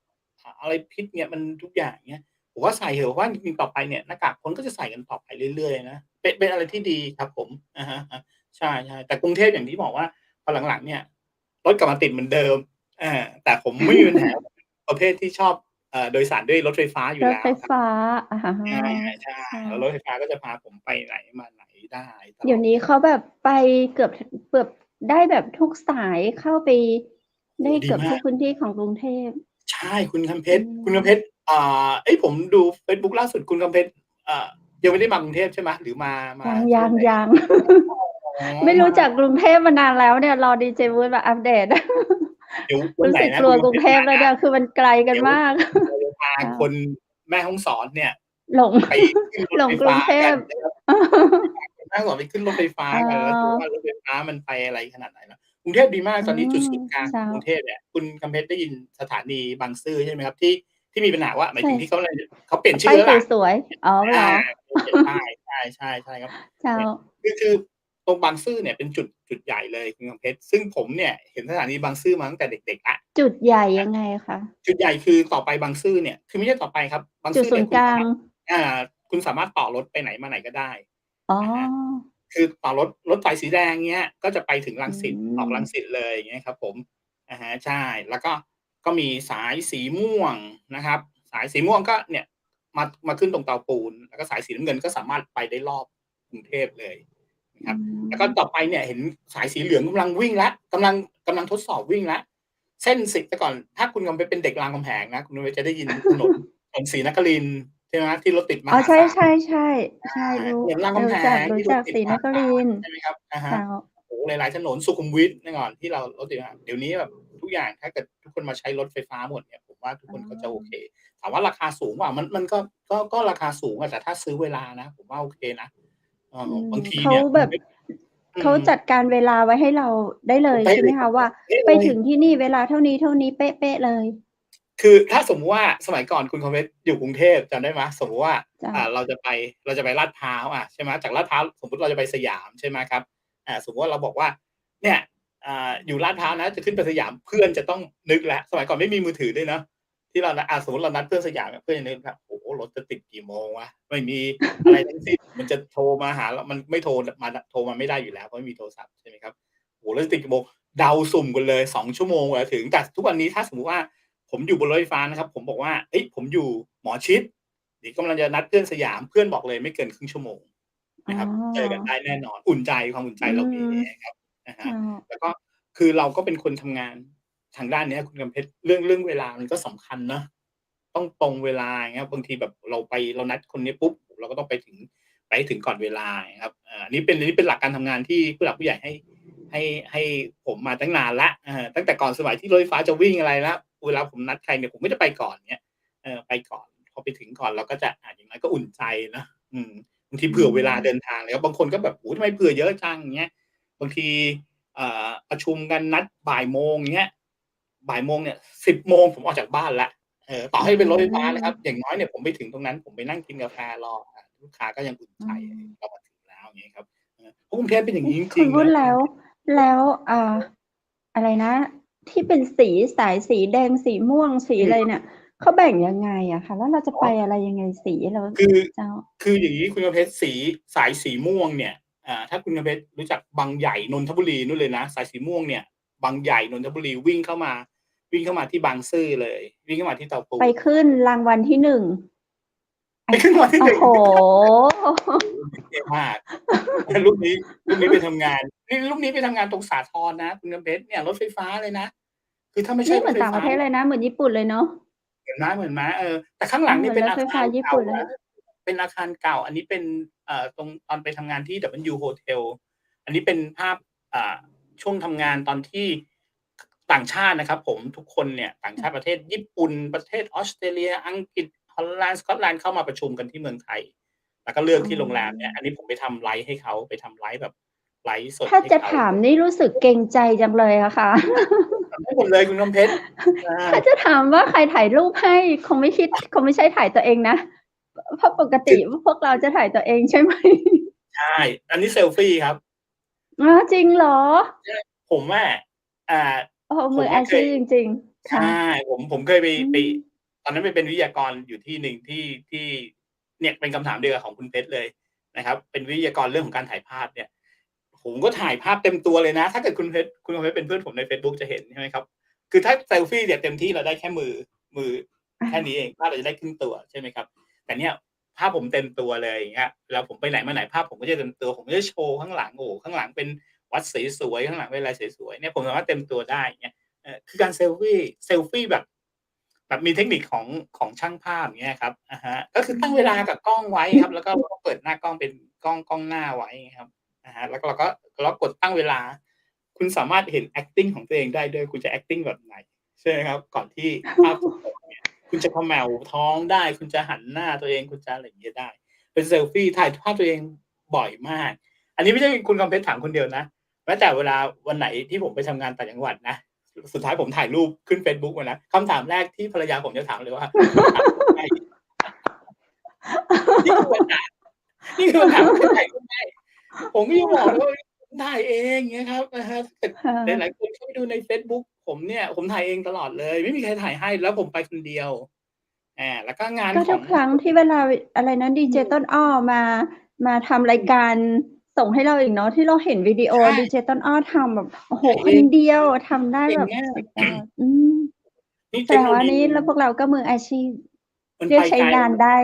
อะไรพิษเนี่ยมันทุกอย่างเงี้ยผมว่าใส่เถอะเพราะว่าจริงๆต่อไปเนี่ยหน้ากากคนก็จะใส่กันต่อไปเรื่อยๆนะเป็นอะไรที่ดีครับผมอะฮะๆใช่ๆแต่กรุงเทพอย่างที่บอกว่าพอหลังๆเนี่ยรถกลับมาติดเหมือนเดิมแต่ผมไม่มีปัญหา ประเภทที่ชอบโดยสารด้วยรถไฟฟ้าอรยู่ถแล้วครับไฟฟ้าอะฮะใช่ใช่แล้วรถไฟฟ้าก็จะพาผมไปไหนมาไหนได้ตลเดี๋ยวอดนี้เขาแบบไปเกือบได้แบบทุกสายเข้าไปโอ้โฮได้เกือบทุดีมาก กพื้นที่ของกรุงเทพใช่คุณคำเพอืชรคุณมคำเพชรเอ๊ยผมดูเฟซบุ๊กล่าสุดคุณคำเพชรอ่ายังไม่ได้มากรุงเทพใช่ไหมหรือมายังช่วงไหนยัง อ๋อ ไม่รู้จักมากรุงเทพมานานแล้วเนี่ยรอดีเจวุฒิมาอัปเดต เดี๋ยววันรู้ไหนสึกกลัวกรุนะคุณคำเพงเทพแล้วชรมานะเนี่ยคือมันไกลกันเดี๋ยวมาก เราจะพา ค่ะคนแม่ฮ่องสอนเนี่ยหลง ไปขึ้นร หลงถไฟฟ้ากรุงเทพ กันนะครับคนแม่ฮ่องสอนไปขึ้นรถไฟฟ้าอ๋กันแล้วดูอว่ารถไฟฟ้ามันไปอะไรขนาดไหนแล้วกรุงเทพดีมากอืตอนนี้จุดมศูนย์กลางขอเจ้างกรุงเทพเนี่ยคุณคำเพชรได้ยินสถานีบางซื่อใช่ไหมครับที่มีปัญหาว่าหมายใช่ถึงที่เขาเปลี่ยนชื่ป้ายอแล้วล่ะ สวยๆอ๋อเหรอาอเขียนป้ายใช่ครับเจ้าเนี่ยคือตรงบางซื่อเนี่ยเป็นจุดใหญ่เลยคุณกำเพชรซึ่งผมเนี่ยเห็นสถานีบางซื่อมาตั้งแต่เด็กๆแล้วจุดใหญ่อายังไงคะจุดใหญ่คือต่อไปบางซื่อเนี่ยคือไม่ใช่ต่อไปครับบางจุดซื่อศูนย์กลางอ่าคุณสามารถต่อรถไปไหนมาไหนก็ได้อ๋ออะฮะคือต่อรถไฟสีแดงเงี้ยก็จะไปถึงรัอืงสิตออกมรังสิตเลยอย่างเงี้ยครับผมอะฮะใช่แล้วก็มีสายสีม่วงนะครับสายสีม่วงก็เนี่ยมาขึ้นตรงเตาปูนแล้วก็สายสีน้ำเงินก็สามารถไปได้รอบกรุงเทพเลยนะคอืรับแล้วก็มต่อไปเนี่ยเห็นสายสีเหลืองกำลังวิ่งแล้วกำลังทดสอบวิ่งแล้วเส้นสิแต่ก่อนถ้าคุณกำเป็นเด็กรามคำแหงนะคุณจะได้ยินถนนศรีนครินทร์ใช่ไหมที่รถติดมอ๋อใช่หาศาล ๆๆใช่รู้ถนนรามคำแหงรู้ที่รถติดจักศรีนมหาศาลครินทร์ใช่ไหมครับอะฮะเจ้าโอ้โฮหลายๆถนนสุขุมวิทเมื่อก่อนที่เรารถติดมหาเดี๋ยวนี้แบบทุกอย่างถ้าเกิดทุกคนมาใช้รถไฟฟ้าหมดเนี่ยผมว่าทุกอ๋คนก็จะโอเคอถามว่าราคาสูงเปล่ามันก็ราคาสูงอะแต่ถ้าซื้อเวลานะผมว่าโอเคนะอืมบางทีเขาเนี่ยคุณแบบไม่อืเขามจัดการเวลาไว้ให้เราได้เลยใช่เป๊ะเลยครับไหมคะว่าเป๊ะเลยไปถึงที่นี่เวลาเท่านี้ๆเป๊ะๆเลยคือถ้าสมมุติว่าสมัยก่อนคุณคอมเพชรอยู่กรุงเทพจำได้ไหมสมมุติว่าเจ้าเราจะไปลาดพร้าวใช่ไหมจากลาดพร้าวสมมุติเราจะไปสยามใช่ไหมครับสมมุติว่าเราบอกว่าเนี่ยอยู่ลาดพร้าวนะจะขึ้นไปสยามเพื่อนจะต้องนึกแล้วสมัยก่อนไม่มีมือถือด้วยเนาะที่เรานัดสมมุติเรานัดเพื่อนสยามเพื่อนจะนึกครับโอ้โฮรถจะติดกี่โมงวะไม่มีอะไรทั้งสิ้นมันจะโทรมาหาเรามันไม่โทรมาไม่ได้อยู่แล้วเพราะไม่มีโทรศัพท์ใช่ไหมครับโอ้โฮรถจะติดกี่โมงเดาสุ่มกันเลย2ชั่วโมงกว่าจะถึงแต่ทุกวันนี้ถ้าสมมุติว่า ผมอยู่บนรถไฟฟ้านะครับผมบอกว่าเฮ้ยผมอยู่หมอชิตเดี๋ยวกำลังจะนัดเพื่อนสยามเพื่อนบอกเลยไม่เกินครึ่งชั่วโมงอ๋นะครับเจอกันอได้แน่นอนอุ่นใจความอุ่นใจอืเรามีมครับอะฮะเจ้าแล้วก็คือเราก็เป็นคนทำงานทางด้านเนี้ยคุณกำเพชรเรื่องเวลามันก็สำคัญเนาะต้องตรงเวลาอย่างเงี้ยบางทีแบบเรานัดคนนี้ปุ๊บเราก็ต้องไปให้ถึงก่อนเวลาอย่างเงี้ยครับอันนี้เป็นหลักการทำงานที่ผู้หลักผู้ใหญ่ให้ผมมาตั้งนานแล้วตั้งแต่ก่อนสมัยที่รถไฟฟ้าจะวิ่งอะไรแล้วเวลาผมนัดใครเนี่ยผมก็จะไปก่อนเงี้ยไปก่อนพอไปถึงก่อนเราก็จะอย่างน้อยก็อุ่นใจเนาะบางทีอืเผื่อเวลาเดินมทางแล้วบางคนก็แบบโอ้โฮทำไมเผื่อเยอะจังอย่างเงี้ยบางทีประชุมกันนัดบ่ายโมงอย่างเงี้ยบ่ายโมงเนี่ย10โมงผมออกจากบ้านแล้วต่ออืให้เป็นรถไฟฟ้านะคมรับอย่างน้อยเนี่ยผมไปถึงตรงนั้นผมไปนั่งกินกาแฟรอลูกค้าก็ยังอุ่นอืใจมเรามาถึงแล้วอย่างงี้ครับเพราะกรุงเทพเป็นอย่างเอ๊ะงี้จคุณริงๆนะคุณ วุฒิแล้วอะไรนะที่เป็นสีสายสีแดงสีม่วงสีอืมอะไรเนี่ยเขาแบ่งยังไงอะคะแล้วเราจะอ๋อไปอะไรยังไงสีเราคือเจ้าคืออย่างงี้คุณประเภทสายสีม่วงเนี่ยถ้าคุณประเภทรู้จักบางใหญ่นนทบุรีนู่นเลยนะสายสีม่วงเนี่ยบางใหญ่นนทบุรีวิ่งเข้ามาที่บางซื่อเลยวิ่งเข้ามาที่เตาปูไปนขึ้นรางวัลที่1ไอ้ไปขึ้นรางวัลที่โอ้โฮ 1โอ้โฮเท่มากรุ่นนี้ไปทำงานนี่รุ่นนี้ไปทำงานตรงสาทรนะคุณกำเพชรเนี่ยรถไฟฟ้าเลยนะคือถ้าไม่ใช่นี่เหมือนรถไฟฟ้า ต่างประเทศเลยนะเหมือนญี่ปุ่นเลยเนาะเหมือนไหมแต่ข้างหเออลังนี่เป็นอารถไฟฟ้าคารเก่าญี่ปุ่นเลยนะเป็นอาคารเก่าอันนี้เป็นตรงตอนไปทำงานที่ W Hotel อันนี้เป็นภาพอ่าช่วงทำงานตอนที่ต่างชาตินะครับผมทุกคนเนี่ยต่างชาติประเทศญี่ปุ่นประเทศออสเตรเลียอังกฤษฮอลแลนด์สกอตแลนด์เข้ามาประชุมกันที่เมืองไทยแล้วก็เลือกอ๋อที่โรงแรมเนี่ยอันนี้ผมไปทำไลฟ์ให้เขาไปทำไลฟ์แบบไลฟ์สดถ้าจะให้เขาถามนี่รู้สึกเกรงใจจังเลยอะค่ะ ทำได้หมดเลยคุณน้ำเพชรอา ถ้าจะถามว่าใครถ่ายรูปให้คงไม่ใช่ถ่ายตัวเองนะเพราะปกติคือพวกเราจะถ่ายตัวเองใช่ไหม ใช่อันนี้เซลฟีครับ อ๋อจริงเหรอใช่ผมอะอ่าโอ้โฮผมอะเคยมืออาชีพจริงๆใช่ค่ะผมเคยไปอืไปมตอนนั้นไปเป็นวิทยากรอยู่ที่หนึ่งที่เนี่ยเป็นคำถามเดียวกับของคุณเพชรเลยนะครับเป็นวิทยากรเรื่องของการถ่ายภาพเนี่ยผมก็ถ่ายภาพเต็มตัวเลยนะถ้าเกิดคุณเพชรเป็นเพื่อนผมในเฟซบุ๊กจะเห็นใช่ไหมครับคือถ้าเซลฟีเนี่ยเต็มที่เราได้แค่ มือแค่นี้เองภาพเราจะได้ครึ่งตัวใช่ไหมครับแต่เนี่ยภาพผมเต็มตัวเลยอย่างเงี้ยเวลาผมไปไหนมาไหนภาพผมก็จะเต็มตัวผมก็จะโชว์ข้างหลังโอ้โฮข้างหลังเป็นวัดสวยๆข้างหลังเป็นอะไรสวยๆเนี่ยผมสามารถเต็มตัวได้อย่างเงี้ยคือการเซลฟีแบบมีเทคนิคของช่างภาพอย่างเงี้ยครับอะฮะก็คือตั้งเวลากับกล้องไว้ครับแล้วก็เราก็เปิดหน้ากล้องเป็นกล้องหน้าไว้อย่างงี้ครับอะฮะแล้วก็เรากดตั้งเวลาคุณสามารถเห็น acting ของตัวเองได้ด้วยคุณจะ acting แบบไหนใช่ไหมครับก่อนที่ภาพจะตกเนี่ยคุณจะเขม่าท้องได้คุณจะหันหน้าตัวเองคุณจะอะไรอย่างเงี้ยได้เป็นเซลฟีถ่ายภาพตัวเองบ่อยมากอันนี้ไม่ใช่คุณกำเพชรถามคนเดียวนะแม้แต่เวลาวันไหนที่ผมไปทำงานต่างจังหวัดนะ สุดท้ายผมถ่ายรูปขึ้นเฟซบุ๊กมานะคำถามแรกที่ภรรยาผมจะถามเลยว่าคุณถ่ายรูปให้นี่คือปัญหานี่คือปัญหาว่าคุณถ่ายรูปให้ผมก็จะบอกเลยว่าผมถ่ายเองอย่างเงี้ยครับอะฮะถ้าเกิดหลายๆคนเข้าไปดูในเฟซบุ๊กผมเนี่ยผมถ่ายเองตลอดเลยไม่มีใครถ่ายให้แล้วผมไปคนเดียวแล้วก็งานก็ของทุกครั้งที่เวลาอะไรนะดีเจต้นอ้อมาทำรายการส่งให้เราอีกเนาะที่เราเห็นวิดีโอ ใช่ ดีเจต้นอ้อทำแบบโอ้โฮคถ่ายเองนเดียวทำได้เก่แบบงมาก สุดยอดนี่แสเทคโนโลยีดงว่านี่แล้วพวกเราก็มืออาชีพมันเรียกใช้ไปไกลงานได้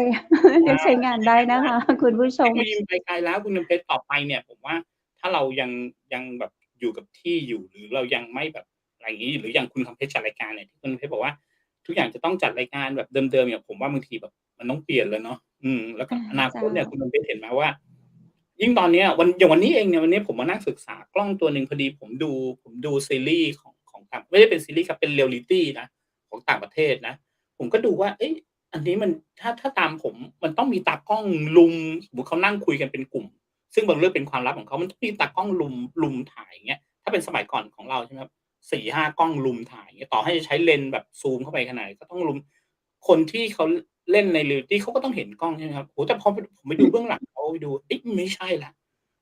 เรียกอาใช้งานได้นะใช้งานได้ คะคุณผู้ชมเทคโนโลยีมันไปไกลแล้วคุณน้ำเพชรต่อไปเนี่ยผมว่าถ้าเรายังแบบอยู่กับที่อยู่หรือเรายังไม่แบบอะไรอย่างงี้หรืออย่างคุณคำเพชรจัดรายการเนี่ยที่คุณน้ำเพชรบอกว่าทุกอย่างจะต้องจัดรายการแบบเดิมๆเนี่ยผมว่าบางทีแบบมันต้องเปลี่ยนแล้วเนาะแล้วก็อนาคเจ้าตเนี่ยคุณน้ำเพชรเห็นไหมว่ายิ่งตอนเนี้ยอย่างวันนี้เองเนี่ยวันนี้ผมมานั่งศึกษากล้องตัวหนึ่งพอดีผมดูซีรีส์ของต่างไม่ได้เป็นซีรีส์ครับเป็นเรียลลิตีนะของต่างประเทศนะผมก็ดูว่าเอ๊ะ อันนี้มันถ้าตามผมมันต้องมีตากล้องลุมสมมุติเขานั่งคุยกันเป็นกลุ่มซึ่งบางเรื่องเป็นความลับของเขามันต้องมีตากล้องลุมถ่ายอย่างเงี้ยถ้าเป็นสมัยก่อนของเราใช่ไหมครับ4-5กล้องลุมถ่ายอย่างเงี้ยต่อให้จะใช้เลนส์แบบซูมเข้าไปขนาดไหนก็ต้องลุมคนที่เขาเล่นใน Reality เขาก็ต้องเห็นกล้องใช่ไหมครับโอ้โฮแต่พอผมไปดูเบื้องหลังเขาไปดูเอ๊ะมันไม่ใช่แล้ว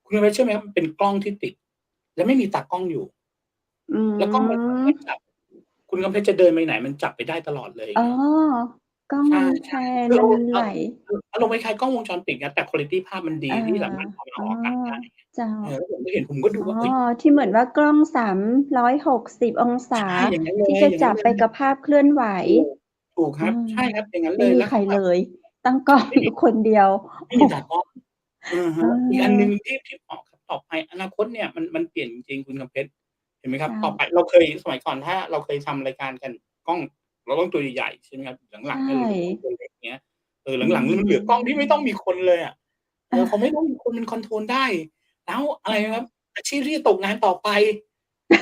คุณเพชรเชื่อไหมครับมันเป็นกล้องที่ติดแล้วไม่มีตากล้องอยู่อืแล้วกล้องมันสามารถมจับคุณกำเพชรจะเดินไปไหนมันจับไปได้ตลอดเลยอย่าอ๋องเงี้ย กล้องใมันแพช่ๆคือมันไหลอารมณ์คล้ายๆกล้องวงจรปิดนะแต่ควอลิตีภาพมันดีอาที่สามารถเอามาอ๋อออกอากาศได้เจ้า แล้วผมก็เห็นผมก็ดูอ๋อว่าเฮ้ยที่เหมือนว่ากล้อง360องศาใช่อย่างงั้นเลที่จะจับยอย่างงั้นเลยไปกับภาพเคลื่อนไหวถูกถูกคอืรับมใช่ครับอย่างงั้นไม่เลยมีใครเลแล้วเขาแบบยตั้งกล้องไม่มีอยู่คนเดียวไม่มีตากล้องอะเฮะอีกอันหนึ่งออที่บอกครับต่อไปอนาคตเนี่ยมันเปลี่ยนจริงๆคุณกำเพชรเห็นไหมครับเจ้าต่อไปเราเคยสมัยก่อนถ้าเราเคยทำรายการกันกล้องเราต้องตัวใหญ่ๆใช่ไหมครับหลังๆใช่เนี่ยเราดูกล้องตัวเล็กเงี้ยอืหลังๆมันเหลือกล้องที่ไม่ต้องมีมคนเลยอะพอไม่อาต้องมีคนมันคอนโทรลได้แล้วอะไรเจ้า นะครับอาชีพที่จะตกงานต่อไป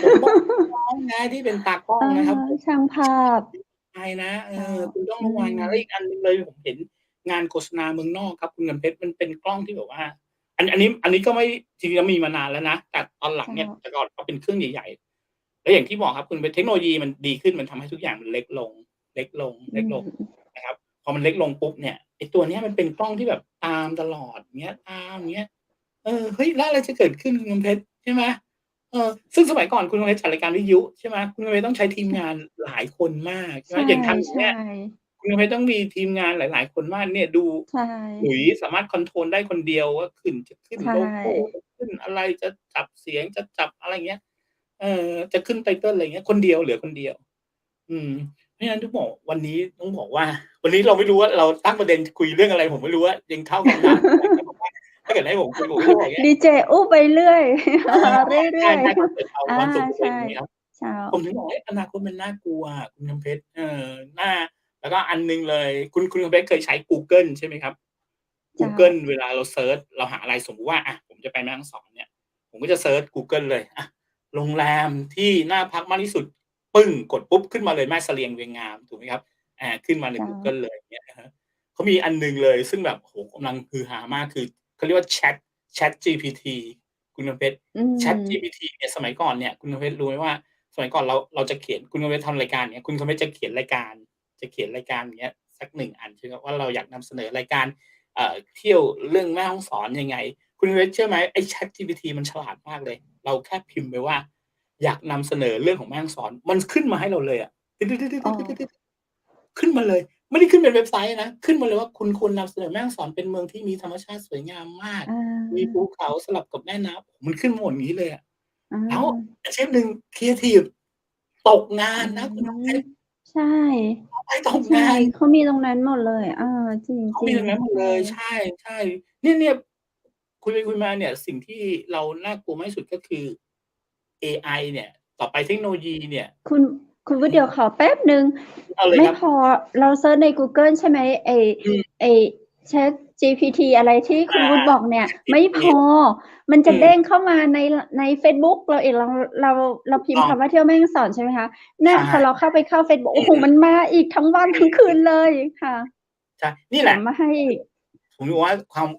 ผมบอกน้องๆนะที่เป็นตากล้อเอองนะครับผมช่างภาพใช่นะเจ้าคุณต้องอืระวังนะมแล้วอีกอันหนึ่งเลยผมเห็นงานโฆษณาเมืองนอกครับคุณเงินเพชรมันเป็นกล้องที่แบบว่าอันนี้ก็ไม่จริงๆแล้วมีมานานแล้วนะแต่ตอนหลังเจ้าเนี่ยแต่ก่อนเขาเป็นเครื่องใหญ่ๆแล้วอย่างที่บอกครับคุณเทคโนโลยีมันดีขึ้นมันทำให้ทุกอย่างมันเล็กลงเล็กลงอืเล็กลงมนะครับพอมันเล็กลงปุ๊บเนี่ยไอ้ตัวเนี้ยมันเป็นกล้องที่แบบตามตลอดอย่างเงี้ยตามอย่างเงี้ยเฮ้ยแล้วอะไรจะเกิดขึ้นคุณเงินเพชรใช่ไหม ซึ่งสมัยก่อนคุณกำลังจัดรายการวิทยุใช่ไหมคุณกำลังต้องใช้ทีมงานหลายคนมากใช่ไหมใช่อย่างทางเนี้ยๆคุณกำลังต้องมีทีมงานหลายๆคนมากเนี่ยดูใช่หลุยส์สามารถคอนโทรลได้คนเดียวว่าจะขึ้นใช่โลโกจะขึ้นอะไรจะจับเสียงจะจับอะไรอย่างเงี้ยจะขึ้น Title อะไรอย่างเงี้ยคนเดียวเหลือคนเดียวอืมเพราะฉะนั้นต้องบอกวันนี้ต้องบอกว่าวันนี้เราไม่รู้ว่าเราตั้งประเด็นคุยเรื่องอะไรผมไม่รู้ว่ายังเข้าคำถามแต่บอกว่าถ้าเกิดให้ผมคุยผมก็จะบอกอย่างเงี้ย ดีเจอู้ไปเรื่อย อา เรื่อยใช่ๆคอนเสิร์ตเราๆอาวันศุกร์จะเป็นใช่อย่างงี้ครับเจ้าผมถึงบอกเอ๊ะอนาคตมันน่ากลัวอะคุณน้ำเพชรน่าแล้วก็อันหนึ่งเลยคุณน้ำเพชรเคยใช้กูเกิลใช่ไหมครับกูเจ้าเกิลเวลาเราเซิร์ชเราหาอะไรสมมุติว่าผมจะไปแม่ฮ่องสอนเนี่ยผมก็จะเซิร์ชกูเกิลเลยโรงแรมที่น่าพักมากที่สุดปึ้งกดปุ๊บขึ้นมาเลยแม่เสลียงเวียงงามถูกไหมครับขึ้นมาในเจ้ากูเกิลเลยอย่างเงี้ยอะฮะเขามีอันหนึ่งเลยซึ่งแบบโอ้โฮกำลังฮือฮามากคือเขาเรียกว่า ChatGPT คุณน้ำเพชร อืม ChatGPT เนี่ยสมัยก่อนเนี่ยคุณเพชรรู้ไหมว่าสมัยก่อนเราจะเขียนคุณเพชรทำรายการอย่างเงี้ยคุณเพชรจะเขียนรายการอย่างเงี้ยสัก1อันใช่ไหมครับว่าเราอยากนำเสนอรายการเที่ยวเรื่องแม่ฮ่องสอนยังไงคุณเพชรเชื่อไหมไอ้ ChatGPT มันฉลาดมากเลยเราแค่พิมพ์ไปว่าอยากนำเสนอเรื่องของแม่ฮ่องสอนมันขึ้นมาให้เราเลยอะอ้อขึ้นมาเลยไม่ได้ขึ้นเป็นเว็บไซต์นะขึ้นมาเลยว่าคุณควรนำเสนอแม่ฮ่องสอนเป็นเมืองที่มีธรรมชาติสวยงามมากอามีภูเขาสลับกับแม่น้ำโอ้โฮมันขึ้นมาหมดอย่างงี้เลยอะ อาแล้วอาชีพหนึ่งครีเอทิฟตกงาอืนนะคุณน้องเพมชรใช่ ไปตกใช่ งาน เขามีตรงนั้นหมดเลย จเขาริง มีตรงนั้นหมดๆ ใชเลย ่ ใช่ ๆ เนี่ย คุยไปคุยมาเนี่ย สิ่งที่เราน่ากลัวมากที่สุดก็คือเอไอเนี่ย ต่อไปเทคโนโลยีเนี่ย คุณวุฒิเดี๋ยวขอแป๊บหนึ่ง เอาเลยครับ ไม่พอ เราเซิร์ชในกูเกิลใช่ไหม อืม ไอ้ ChatGPT อะไรที่คุณวุฒิบอกเนี่ย ไม่พ GPT อ มันจะ อืม เด้งเข้ามาในเฟซบุ๊กเราเอง เราพิมพ์คำว่าเที่ยวแม่ฮ่องสอนใช่ไหมคะ เนี่ ใช ยพอเราเข้าไปเข้าเฟซบุ๊ก โอ้โฮ อืม มันมาอีกทั้งวันทั้งคืนเลยค่ะ ใช่ นี่ แถแหละ มมาให้อีก ผมบอกว่า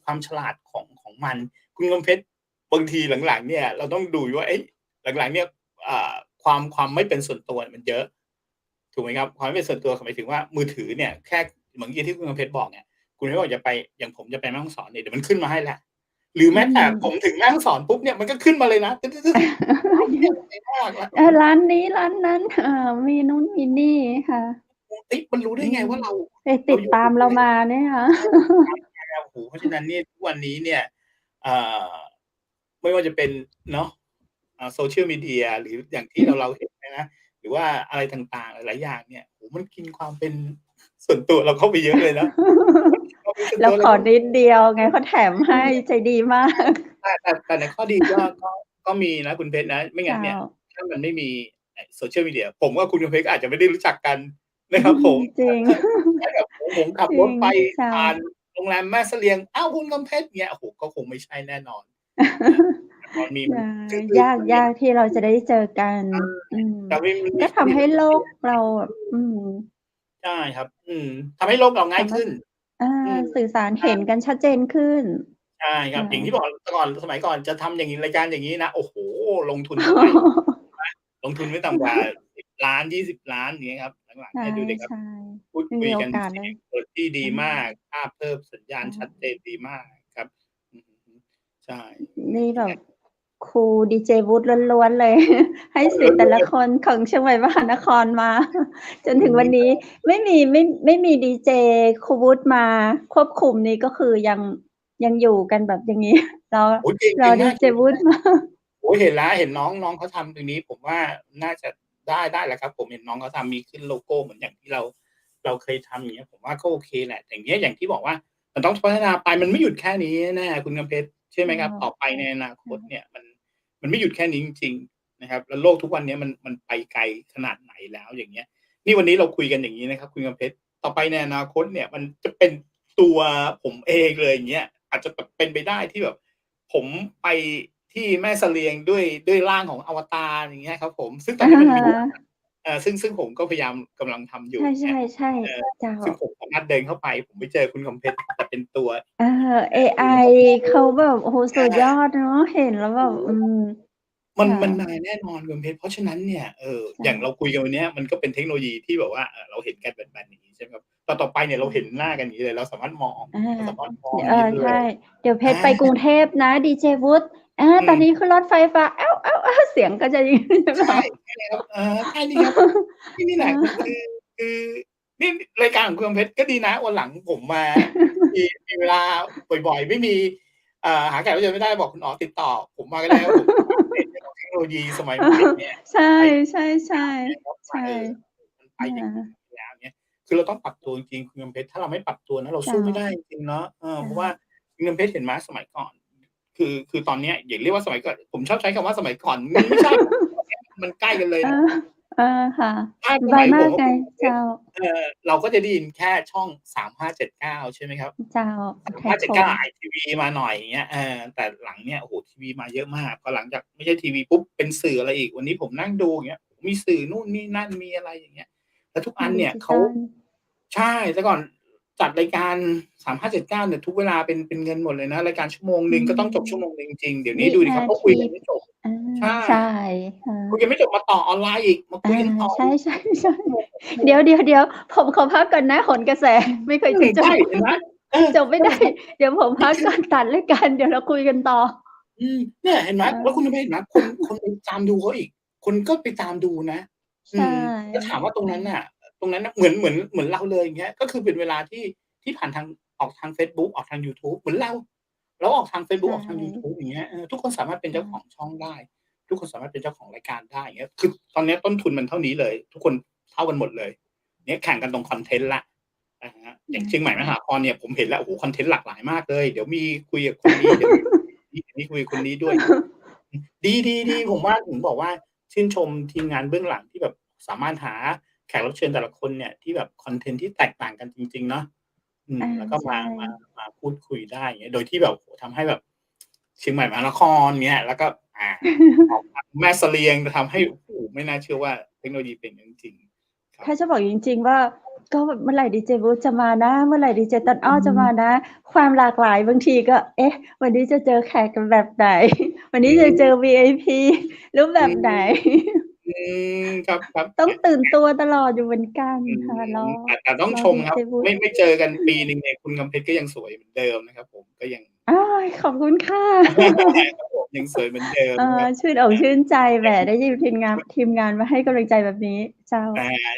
ความฉลาดของมัน คุณกำเพชร บางทีหลัง ๆ เนี่ย เราต้องดูว่า เอ๊ะ หลัง ๆ เนี่ย ความไม่เป็นส่วนตัวมันเยอะ ถูกไหมครับ ความไม่เป็นส่วนตัวหมายถึงว่ามือถือเนี่ย แค่เหมือนที่คุณกำเพชรบอกเนี่ย คุณกำเพชรบอกอย่างผมจะไปแม่ฮ่องสอนเนี่ย เดี๋ยวมันขึ้นมาให้แล้ว หรือแม้แต่ผมถึงแม่ฮ่องสอนปุ๊บเนี่ย มันก็ขึ้นมาเลยนะ ตึ๊ด ๆ ๆ ร้านนี้อร่อยมาก แล้ว ร้านนี้ร้านนั้น มีนู่นมีนี่ค่ะ เฮ้ย มันรู้ได้ไงว่าเรา ไปติดตามเรามาเนี่ยค่ะ โอ้โฮ เพราะฉะนั้นเนี่ย ทุกวันนี้เนี่ย เอ่อ ไม่ว่าจะเป็นเนาะ Social Media หรืออย่างที่เราเห็นนะ หรือว่าอะไรต่างๆ หลาย ๆ อย่างเนี่ย โอ้โฮ มันกินความเป็นส่วนตัวเราเข้าไปเยอะเลยนะ เราขอนิดเดียวไง เขาแถมให้ใจดีมาก แต่ในข้อดีก็มีนะคุณเพชรนะ ไม่งั้นเนี่ย ถ้ามันไม่มีSocial Media ผมกับคุณกำเพชรก็อาจจะไม่ได้รู้จักกันนะครับผม จริง เหมือนกับผมขับจริง รถไปใช่ ผ่านโรงแรมแม่เสลียง อ้าว คุณกำเพชร เงี้ย โอ้โฮ ก็คงไม่ใช่แน่นอน แต่ตอนมีมัน ใช่ คือย าก ที่เราจะได้เจอกัน แต่มันมัน มีก็ทำให้โลกเราแบบ ใช่ครับ ทำให้โลกเราง่ายขึ้น สื่อสารใชเห็น่ กันชัดเจนขึ้น ใช่คใรชับ อย่างที่่ บอกสมัยก่อนจะทำอย่างงี้ รายการอย่างงี้นะ โอ้โฮ ลงทุนเท่าไร ลงทุนไม่ต่ำกว่า 10,000,000 20,000,000 อย่างเงี้ยครับ หลัง ใๆ เนี่ยดูสิครับ ช่ พูดๆ ไม่มีโอคุยกันกาสเลย เสียง quality ดีมาก ภาพเพิ่ม สัญญาใชณชัดเจ่ นดีมากครับ อือฮึ ใช่ นี่แบยังไง บครูดีเจวุฒิล้วน ๆ เลย ให้ศิษย์แต่ละคนของเชียงใหม่มหานครมา จนถึงวันนี้ไม่มีดีเจครูวุฒิมาควบคุมนี่ ก็คือยังอยู่กันแบบอย่างงี้ โอ้โฮ เก่งมรอดีาก เจวุฒิมา โอ้โฮ เห็นแล้ว เห็นน้องเขาทำตรงนี้ ผมว่าน่าจะได้แหละครับ ผมเห็นน้องเขาทำมีขึ้นโลโกเหมือนอย่างที่เราเคยทำ อย่างเงี้ย ผมว่าก็โอเคแหละ อย่างเงี้ย อย่างที่บอกว่ามันต้องพัฒนาไป มันไม่หยุดแค่นี้แน่ๆคุณกำเพชร ใช่ไหมครับ ต่อไปในอนาคตเนี่ย มันไม่หยุดแค่นี้จริง ๆ นะครับ แล้วโลกทุกวันนี้มันไปไกลขนาดไหนแล้ว อย่างเงี้ย นี่วันนี้เราคุยกันอย่างงี้นะครับคุณกำเพชร ต่อไปในอนาคตเนี่ย มันจะเป็นตัวผมเองเลย อย่างเงี้ย อาจจะแบบเป็นไปได้ที่แบบผมไปที่แม่เสลียงด้วยร่างของอวตาร อย่างเงี้ยครับผม ซึ่งตอนนี้มันมีแล้วนะ ซึ่งผมก็พยายามกำลังทำอยู่ อย่างใเงี้ย ช่ ๆ เจ้า ซึ่งผมสามารถเดินเข้าไป ผมไปเจอคุณกำเพชร แต่เป็นตัว เอไอเขาแบบ โอ้โฮ สุดยอดเนาะ เห็นแล้วแบบ มันค่ะ มาแน่นอนคุณกำเพชร เพราะฉะนั้นเนี่ย ใช่ อย่างเราคุยกันวันเนี้ย มันก็เป็นเทคโนโลยีที่แบบว่า เราเห็นกันแบบอย่างงี้ ใช่ไหมครับ ต่อไปเนี่ยเราเห็นหน้ากันอย่างงี้เลย เราสามารถมองอย่างงี้ได้ใชเล่ ย เดี๋ยวเพอชรไปกรุงา เทพนะดีเจวุฒิ ตอนอืม นี้ขึ้นรถไฟฟ้า แอ๊ว ๆ ๆ เสียงก็จะอย่างงี้หรือใเชปล่า? ่เลยครับ ใช่นี่ครับ นี่แหละ คือนี่รายการของคุณกำเพชรก็ดีนะ วันหลังผมมา มีเวลาบ่อย ๆ ไม่มี หาแขกรับเชิญไม่ได้ บอกคุณอ๋อติดต่อผมมาก็ได้ครับผม อัปเดตเรื่องของเทคโนโลยีสมัยใหม่เนี่ย ใช่ ไป ใช่ ว่า มันไปอย่างงี้แล้วเงี้ย คือเราต้องปรับตัวจริง ๆ คุณกำเพชร ถ้าเราไม่ปรับตัวนะ เราเจ้สู้า ไม่ได้จริง ๆ เนาะ เจ้เพราะว่าา คุณกำเพชรเห็นไหมสมัยก่อน คือตอนเนี้ยอย่าเรียกว่าสมัยก่อน ผมชอบใช้คำว่าสมัยก่อน มันไม่ใช่ ตอนเนี้ยมันใกล้กันเลยนะ ค่ะ ถ้าสบายมสมัยผากไง มกับคุณกำเพเจ้ชร า เราก็จะได้ยินแค่ช่อง 3579 ใช่ไหมครับ เจ้า สามไทห้าเจ็ดเก้า ยคม อายทีวีมาหน่อย อย่างเงี้ย แต่หลังเนี่ย โอ้โฮ ทีวีมาเยอะมาก พอหลังจากไม่ใช่ทีวีปุ๊บ เป็นสื่ออะไรอีก วันนี้ผมนั่งดู อย่างเงี้ย มีสื่อนู่นนี่นั่น มีอะไรอย่างเงี้ย แล้วทุกอันดเินี่ยเขจิตา อล ใช่ แต่ก่อนจัดรายการ 3579 เนี่ยทุกเวลาเป็นเงินหมดเลยนะ รายการชั่วโมงหนึ่งก็ต้องจบชั่วโมงหนึ่งจริง ๆ เดี๋ยวนี้วินดูสิครัาบ เขาทคุยี กันไม่จบ ใช่ ใช่ค่ะ คุยกันไม่จบ มาต่อออนไลน์อีก มาคุยกันต่อใชอีก ่ ๆ ๆ เดี๋ยว ผมขอพักก่อนนะ โหนกระแสไม่เคยจะจใช่ บ เห็นไหม? จบไม่ได้ เดี๋ยวผมนพี่ักคืก่อน ตัดรายการ เดี๋ยวเราคุยกันต่อ เนี่ยเห็นไหม แล้วคุณกำเพชรเห็นไหม คนไปตามดูเขาอีก คนก็ไปตามดูนะ ใช่ แล้วถามว่าตรงนั้นน่ะ เหมือนเราเลย อย่างเงี้ย ก็คือเป็นเวลาที่ผ่านทาง ออกทางเฟซบุ๊ก ออกทางยูทูบ เหมือนเราออกทางเฟซใชบุ๊ก ออกทางยูทู่ บ อย่างเงี้ย ทุกคนสามารถเป็นใชเจ้าขอ่ งช่องได้ ทุกคนสามารถเป็นเจ้าของรายการได้ อย่างเงี้ย คือตอนเนี้ยต้นทุนมันเท่านี้เลย ทุกคนเท่ากันหมดเลย เนี่ยแข่งกันตรงคอนเทนต์ละอย่างเชียงใหม่มหานครเนี่ยผมเห็นแล้วโอ้โหคอนเทนต์หลากหลายมากเลยเดี๋ยวมีคุยกับคนนี้เดี๋ยวนี้คุยกับคนนี้ด้วยดีผมว่าผมบอกว่าชื่นชมทีมงานเบื้องหลังที่แบบสามารถหาแขกรับเชิญแต่ละคนเนี่ยที่แบบคอนเทนต์ที่แตกต่างกันจริงๆเนาะแล้วก็ใช่มาพูดคุยได้อย่างเงี้ยโดยที่แบบโอ้โฮทำให้แบบเชียงใหม่มหานครเงี้ยแล้วก็ออกมาแม่เสลียงจะทำให้โอ้โฮไม่น่าเชื่อว่าเทคโนโลยีเป็นอย่างนั้นจริงๆครับถ้าจะบอกจริงๆว่าก็แบบเมื่อไหร่ดีเจบุ๊กจะมานะเมื่อไหร่ดีเจต้นอ้อจะมานะความหลากหลายบางทีก็เอ๊ะวันนี้จะเจอแขกกันแบบไหนวันนี้จะเจอ VIP รูปแบบไหน อืครับต้องตื่นตัวตลอดอยู่เหมือนกันค่ะแต่ต้องชมดีครับเจบุ๊กไม่เจอกันปีหนึ่งเนี่ยคุณกำเพชรก็ยังสวยเหมือนเดิมนะครับผมก็ยัง ขอบคุณค่ะ ครับผมยังสวยเหมือนเดิมนะครับชื่นอกชื่นใจแหมได้ยินทีมงานมาให้กำลังใจแบบนี้เจ้า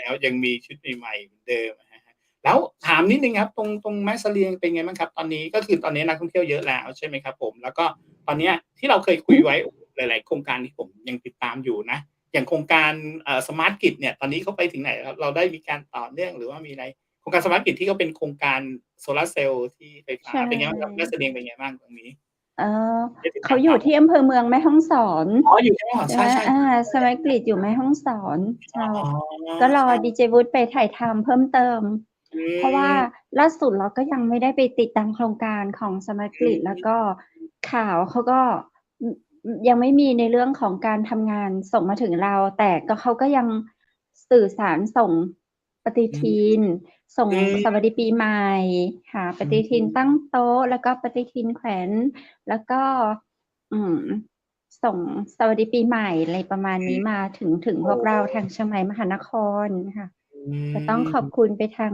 แล้วยังมีชุดใหม่ๆเหมือนเดิมอะครับแล้วถามนิดหนึ่งครับตรงแม่เสลียงเป็นไงบ้างครับตอนนี้ก็คือตอนนี้นักท่องเที่ยวเยอะแล้วใช่ไหมครับผมแล้วก็ตอนเนี้ยที่เราเคยคุยไว้หลายๆโครงการที่ผมยังติดตามอยู่นะอย่างโครงการสมาร์ทกิจเนี่ยตอนนี้เขาไปถึงไหนแล้วเราได้มีการต่อเนื่องหรือว่ามีอะไรโครงการสมาร์ทกิจที่เขาเป็นโครงการโซลาร์เซลล์ที่ไฟฟ้าใช่เป็นไงบ้างครับแม่เสลียงเป็นไงบ้างตรงนี้เอ่อได้ติดเขาอยู่ตามข่าวที่อำเภอเมืองแม่ฮ่องสอน อ๋ออยู่แค่ใช่ไหมใช่สมัยกฤษอยู่แม่ฮ่องสอนเจ้าอ๋อก็รอใช่ดีเจวุฒิไปถ่ายทำเพิ่มเติมอืเพราะว่ามล่าสุดเราก็ยังไม่ได้ไปติดตามโครงการของสมัยกฤษแล้วก็ข่าวเขาก็ยังไม่มีในเรื่องของการทำงานส่งมาถึงเราแต่ก็เขาก็ยังสื่อสารส่งปฏิอืทิมนส่งอืมสวัสดิปีใหม่ค่ะปอืฏิทินตั้มงโต๊ะแล้วก็ปฏิทินแขวนแล้วก็ อืมส่งสวัสดีปีใหม่อะไรประมาณนี้มาถึงพโอ้วกเราทางเชียงใหม่มหานครค่ะอืก็ต้องขอบมคุณไปทาง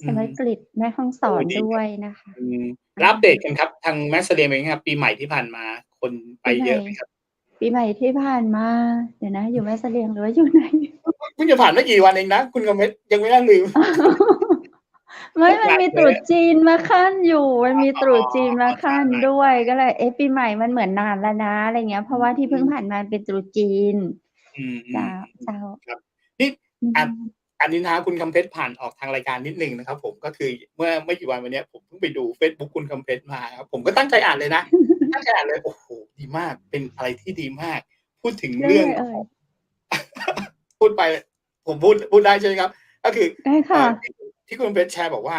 สอืมมัยกฤษแม่ฮ่องสโอ้อนดีครับด้วยนะคะอืมอาแล้วอัปเดตกันครับทางแม่เสลียงเป็นไงครับปีใหม่ที่ผ่านมาคนไปปีใหม่เยอะไหมครับปีใหม่ที่ผ่านมาเดี๋ยวนะอยู่แม่เสลียงหรือว่าอยู่ไหน เพิ่งจะผ่านไม่กี่วันเองนะคุณกำเพชรยังไม่น่าลืม ไม่มันงานมีตรุษเยอะจีนมาขั้นอยู่มันมีตอ๋อรุษจีนมาใช่ขั้นด้วยก็เลยเอ๊ะปีใหม่มันเหมือนนานแล้วนะอะไรเงี้ยเพอืราะว่าที่เพิ่งผ่านมมาเป็นตรุษจีนอืเจ้ามเจ้าครับนี่อือันม อันนี้นะครับคุณกำเพชรผ่านออกทางรายการนิดหนึ่งนะครับผมก็คือเมื่อไม่กี่วันมาเนี้ยผมเพิ่งไปดูเฟซบุ๊กคุณกำเพชรมาครับผมก็ตั้งใจอ่านเลยนะตั้งใจอ่านเลยโอ้โฮดีมากเป็นอะไรที่ดีมากพูดถึงเรื่องเรื่องอะไรเอ่ยของ พูดไปผมพูดได้ใช่ไหมครับก็คือได้ค่ะที่คุณเพชรแชร์บอกว่า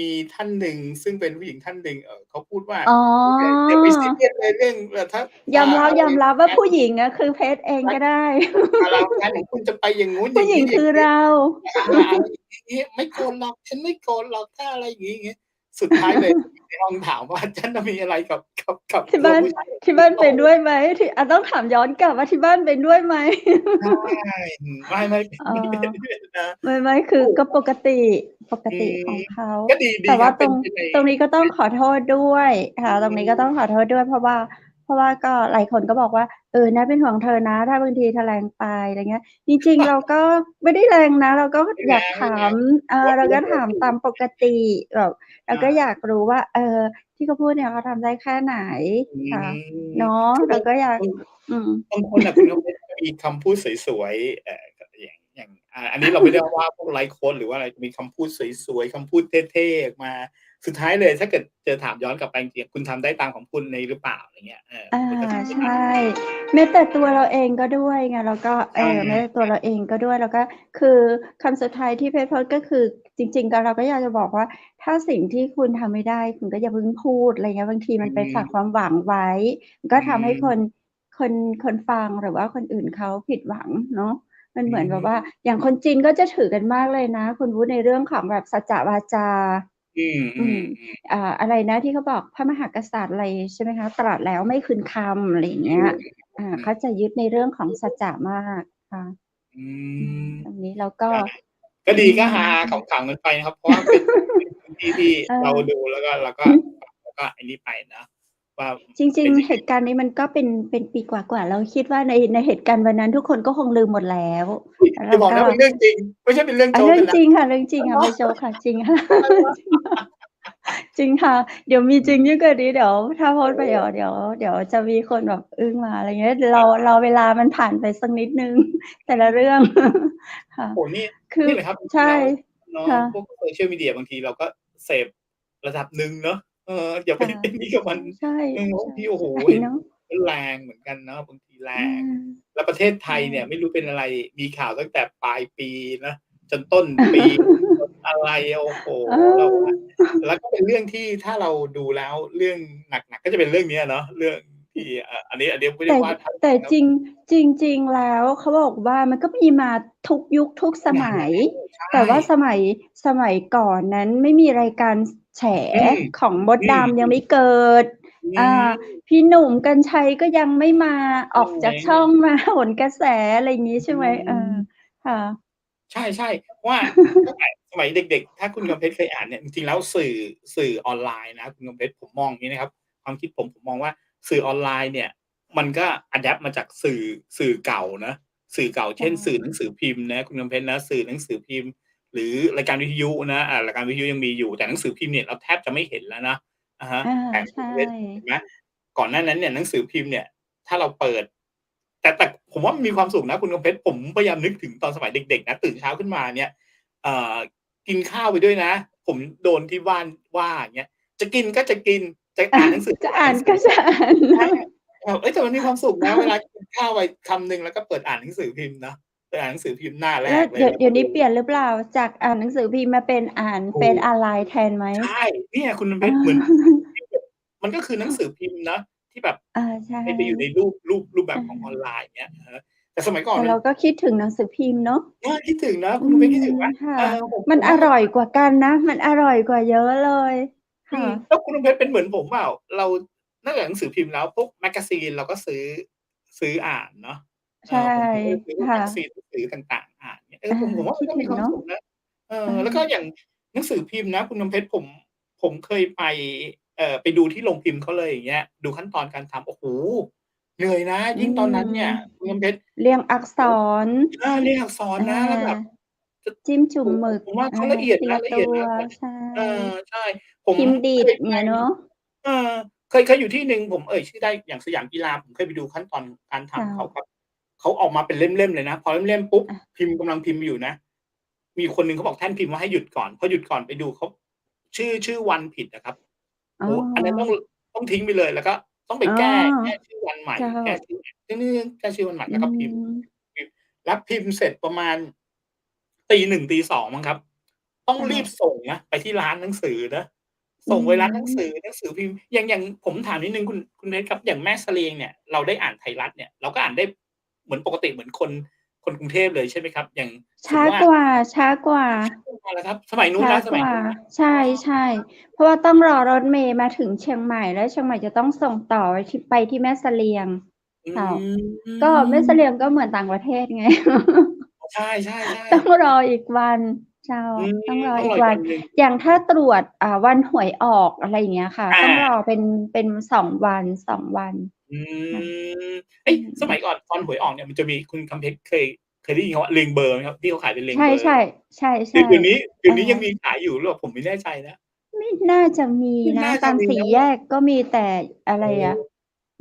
มีท่านหนึ่งซึ่งเป็นผู้หญิงท่านหนึ่งเขาพูดว่าอ๋ออย่าไปซีเรียสเลยเรื่องยอมรับอะไรยอมรับว่างานผู้หญิงอะคือเพชรเองก็ได้ เรางานของคุณจะไปอย่างงู้นอผู้ย่างหญิงงี้อย่างงี้คือเราอะไรอย่างงี้ไม่โกรธหรอกฉันไม่โกรธหรอกถ้าอะไรอย่างงี้สุดท้ายเลยในห้องถามว่าฉันน่ะมีอะไรกับที่บ้านตัวผู้ชายคนที่บ้านนี้โอ้โฮเป็นด้วยไหมต้องถามย้อนกลับว่าที่บ้านเป็นด้วยไหม ใช่ไม่อ๋อ ไม่เป็นนะ ไม่คือโอ้ก็ปกอืติขมองเขาก็ดีแต่ครับว่าเป็นในตรงนี้ก็ต้องขอโทษด้วยอืค่ะตรงนี้ก็ต้องขอมโทษด้วยเพราะว่าก็หลายคนก็บอกว่าน่าเป็นห่วงเธอนะถ้าบางทีเธอแรงไปอะไรเงี้ยจริงๆเราก็ไม่ได้แรงนะเราก็ไม่อยากถาแรงมลดเราก็ถามลดลดอยู่ตามปกติแบบเราก็ออายากรู้ว่าที่เขาพูดเนี่ยเขาทำได้แค่ไหนอืค่ะมเนาะคือบางเราก็อยากบางอืมบางคนน่ะคุณกเพชรจะมีคำพูดสวยๆอย่างอันนี้เราไม่ได้ว่าพวกไลฟ์โคชหรือว่าอะไรมีคำพูดสวยๆคำพูดเท่ๆออกมาสุดท้ายเลยถ้าเกิดเจอถามย้อนกลับไปจริงๆคุณทำได้ตามของคุณนี้หรือเปล่าอะไรเงี้ยอาคุณก็ทำไม่ได้ใช่แม้แต่ตัวเราเองก็ด้วยไงแล้วก็ใช่แม้แต่ตัวเราเองก็ด้วยแล้วก็คือคำสุดท้ายที่เพชรโพสต์ก็คือจริงๆก็เราก็อยากจะบอกว่าถ้าสิ่งที่คุณทำไม่ได้คุณก็อย่าเพิ่งพูดอะไรเงี้ยบางทีอืมันไปฝากคมวามหวังไว้อืก็ทำให้มคนคนฟังหรือว่าคนอื่นเขาผิดหวังเนาะมันอืเหมือนแบบว่ามอย่างคนจีนก็จะถือกันมากเลยนะคุณวุฒิในเรื่องของแบบสัจจะวาจาอือืมมๆอะไรนะที่เขาบอกพระมหากษัตริย์อะไรใช่ไหมคะตรัสแล้วไม่คืนคำอะไรอย่างเงี้ย ๆอืมเขาจะยึดในเรื่องของสัจจะมากค่ะอืมตรงนี้แล้วก็ใช่ ก็อืดีก็มฮาขำๆกันไปนะครับเพราะว่าเป็นพื้นที่ที่เอเราดูอแล้วก็แล้วก็ไอ้นี่ไปนะว่าจริงเป็นยังไงๆเหตุการณ์นี้มันก็เป็นปีกว่าๆเราคิดว่าในเหตุการณ์วันนั้นทุกคนก็คงลืมหมดแล้วแล้วอย่าบอกเราก็นะเป็นเรื่องจริงไม่ใช่เป็นเรื่องโจ๊กกันนะเรื่องจริงค่ะเรื่องจริงค่ะไม่โจ๊กค่ะจริงค่ะ อะไรวะ จริงค่ะ เดี๋ยวมีจริงยิ่งกว่านี้เดี๋ยวถ้าโพสต์ไปเดี๋ยวจะมีคนแบบอึ้งมาอะไรเงี้ยรอเวลามันผ่านไปสักนิดหนึ่ง แต่ละเรื่อง ค่ะ โอ้โฮนี่ คือนี่แหละครับจ ใชริงๆ ่ แล้วเนาะค่ะ พวก Social Media บางทีเราก็เสพระดับหนึ่งเนาะอย่าไป ค่ะ ไอ้นี่กับมัน ใช่ บางทีโอ้โฮ ใช่ เห็น เนาะ แรงเหมือนกันเนาะบางทีแรอืง ม แล้วประเทศไทใช่ ยเนี่ยไม่รู้เป็นอะไร มีข่าวตั้งแต่ปลายปีนะจนต้นปี จนอะไรโอ้โฮ เอแบบว่า อ แล้วก็เป็นเรื่องที่ถ้าเราดูแล้วเรื่องหนักๆก็จะเป็นเรื่องเนี้ยเนาะ เรื่องที่อันนี้ไม่แได้ต่ ว่าท่านแต่นะ จริง ๆ แล้วเขาบอกว่ามันก็มีมาทุกยุคทุกสนานมัย แล้วใชแต่ว่า่ สมัยก่อนนั้นไม่มีรายการแฉอืม ของมดอืดำยังม ไม่เกิด อือาม พี่หนุ่มกรรชัยก็ยังไม่มาออกจากช่อง โอ้โฮ มาโหนกระแสอะไรอย่างงี้ใช่อืไหม? ม ค่ะ ใช่ ๆ เพราะว่าตั้งแต่สมัยเด็กๆ ถ้าคุณกำเพชรเคยอ่านเนี่ย จริงๆ แล้วสื่อออนไลน์นะคุณกำเพชรผมมองอย่างงี้นะครับ ความคิดผมมองว่าสื่อออนไลน์เนี่ย มันก็อะแดปต์มาจากสื่อเก่านะ สื่อเก่า ใชเช่น สื่อหนั่ งสือพิมพ์นะคุณกำเพชรนะ สื่อหนังสือพิมพ์ หรือรายการวิทยุนะ รายการวิทยุยังมีอยู่ แต่หนังสือพิมพ์เนี่ยเราแทบจะไม่เห็นแล้วนะ อะฮะ อา แต่ใชคุณกำเพชรเห็น่ ไหม ก่อนหน้านั้นเนี่ยหนังสือพิมพ์เนี่ย ถ้าเราเปิด แต่ผมว่ามันมีความสุขนะคุณกำเพชร ผมพยายามนึกถึงตอนสมัยเด็กๆ นะ ตื่นเช้าขึ้นมาเนี่ย เอ่อ กินข้าวไปด้วยนะ ผมโดนที่บ้านว่าอย่างเงี้ย จะกินก็จะกิน จะอ่านหนังสือก็อ่จะอาน่าหนนังสือ ก็จะอ่าน ใช่ แต่มันมีความสุขนะเวลากินข้าวไปคำหนึ่ง แล้วก็เปิดอ่านหนังสือพิมพ์เนาะ เปิดอ่านหนังสือพิมพ์หน้าแรแล้วกเลย แล้วเดี๋ยวนี้เปลี่ยนหรือเปล่า? จากอ่านหนังสือพิมพ์มาเป็นอ่านถูก เฟซออนไลน์แทนไหม? ใช่ เนี่ยคุณน้ำเเพออ ชรเหมือน มันก็คือหนังสือพิมพ์นะที่แบบอา ใช่ ไปอยู่ในรูปแบเอบของออนอ ไลน์ อย่างเงี้ย อะฮะ แต่สมัยก่อแตน่มัน เราก็คิดถึงหนังสือพิมพ์เนาะ คิดถึงนะ อคุืณน้ำเพชรคิดถึม งไหม? ค่ะ ผม มันอผมว่าเมื่อก่อน ร่อยกว่ากันนะ มันอร่อยกว่าเยอะเลย คอื่ม ะ แล้วคุณน้ำเพชรเป็นเหมือนผมเปล่า? เรานอกจากหนังสือพิมพ์แล้ว พวกแมกาซีนเราก็ซื้ออ่านเนาะ ใช่ ผมก็จะซื้อพวคกแ่มกาซีะ นหนังสือต่าง ๆ อ่านเงี้ย อา ผมว่าคมัินก็มีความดถึงเนาะ สุขนะ เออ แล้วก็อย่างหนังสือพิมพ์นะคุณน้ำเพชร ผมเคยไปดูที่โรงพิมพ์เขาเลย อย่างเงี้ย ดูขั้นตอนการทำ โอ้โฮ เหนื่อยนะ อืยิ่งตอนนั้นม เนี่ยคุณน้ำเพชร เรียงอักษร เรียงอักษรอา นะ แล้วแบบ จะ จิ้มจุ่มหมึก ผมว่าเขาละเอียดทีนะ ละตละเัว อียดนะแบบ ใช่ ใช่ ผมพิมพ์ดีด เคยไป เงี้ยเนาะ เออ เคยอยู่ที่หนึ่ง ผมเอ่ยชื่อได้ อย่างสยามกีฬา ผมเคยไปดูขั้นตอนการทเจ้ำเขาา ครับ เขาออกมาเป็นเล่ม ๆ เลยนะ พอเล่ม ๆ ปุ๊บ อะ กำลังพิมพ์อยู่นะ มีคนหนึ่งเขาบอกแท่นพิมพ์ว่าให้หยุดก่อน พอหยุดก่อนไปดูเขา ชื่อวันผิดอะครับ อ๋โอ้โฮ อันนั้นอ ต้องทิ้งไปเลย แล้วก็ต้องไปอ๋อ แก้ชื่อวันใหม่ เจ้แก้า ชื่อใหม่ แก้ชื่อวันใหม่ อืแล้วก็พิมพ์ ม แล้วพิมพ์เสร็จประมาณ 01:00 02:00 มั้งครับ ต้องเจ้รีบา ส่งนะไปที่ร้านหนังสือนะ อืส่งไปร้านหนังสือ ม หนังสือพิมพ์ อย่างผมถามนิดหนึ่งคุณเพชรครับ อย่างแม่เสลียงเนี่ย เราได้อ่านไทยรัฐเนี่ย เราก็อ่านได้เหมือนปกติเหมือนคนกรุงเทพเลยใช่ไหมครับ? อย่างชสม้มุาติว่า กว่า ช้ากว่า เหรอครับ สมัยนู้ชน้านะ สกว่า มัยนู้นนะ ใช่ ๆ เพราะว่าต้องรอรถเมล์มาถึงเชียงใหม่ แล้วเชียงใหม่จะต้องส่งต่อไปที่แม่เสลียง อืเจ้า ก็แม่เสลียงม ก็เหมือนต่างประเทศไง ใช่ ต้องๆ ๆ รออีกวัน เจ้า อืม ต้องรอต้องรออีกวอีกัวน ันหนึ่ง อย่างถ้าตรวจ วันหวยออก อะไรอย่างเงี้ยค่ะ อต้องรอา เป็น 2 วัน 2 วัน อืค่ะ ม เออ๊ืะ สมัยม ก่อนตอนหวยออกเนี่ย มันจะมีคุณคำเพชรเคยได้ยินคำว่าเรียงเบอร์ไหมครับ? ที่เขาขายเป็นเรีใยชงเบอร์ ่ ๆ ใชเดี๋่ ยวนี้ยังๆ มีขายอยู่หรือเปล่า? ผมไม่แน่ใจนะ ไม่น่าจะมีไม่นนะ ่าตจะามมีนะ สี่เพราแะว่า ยกก็มีแต่อะโไอร้อะ โฮ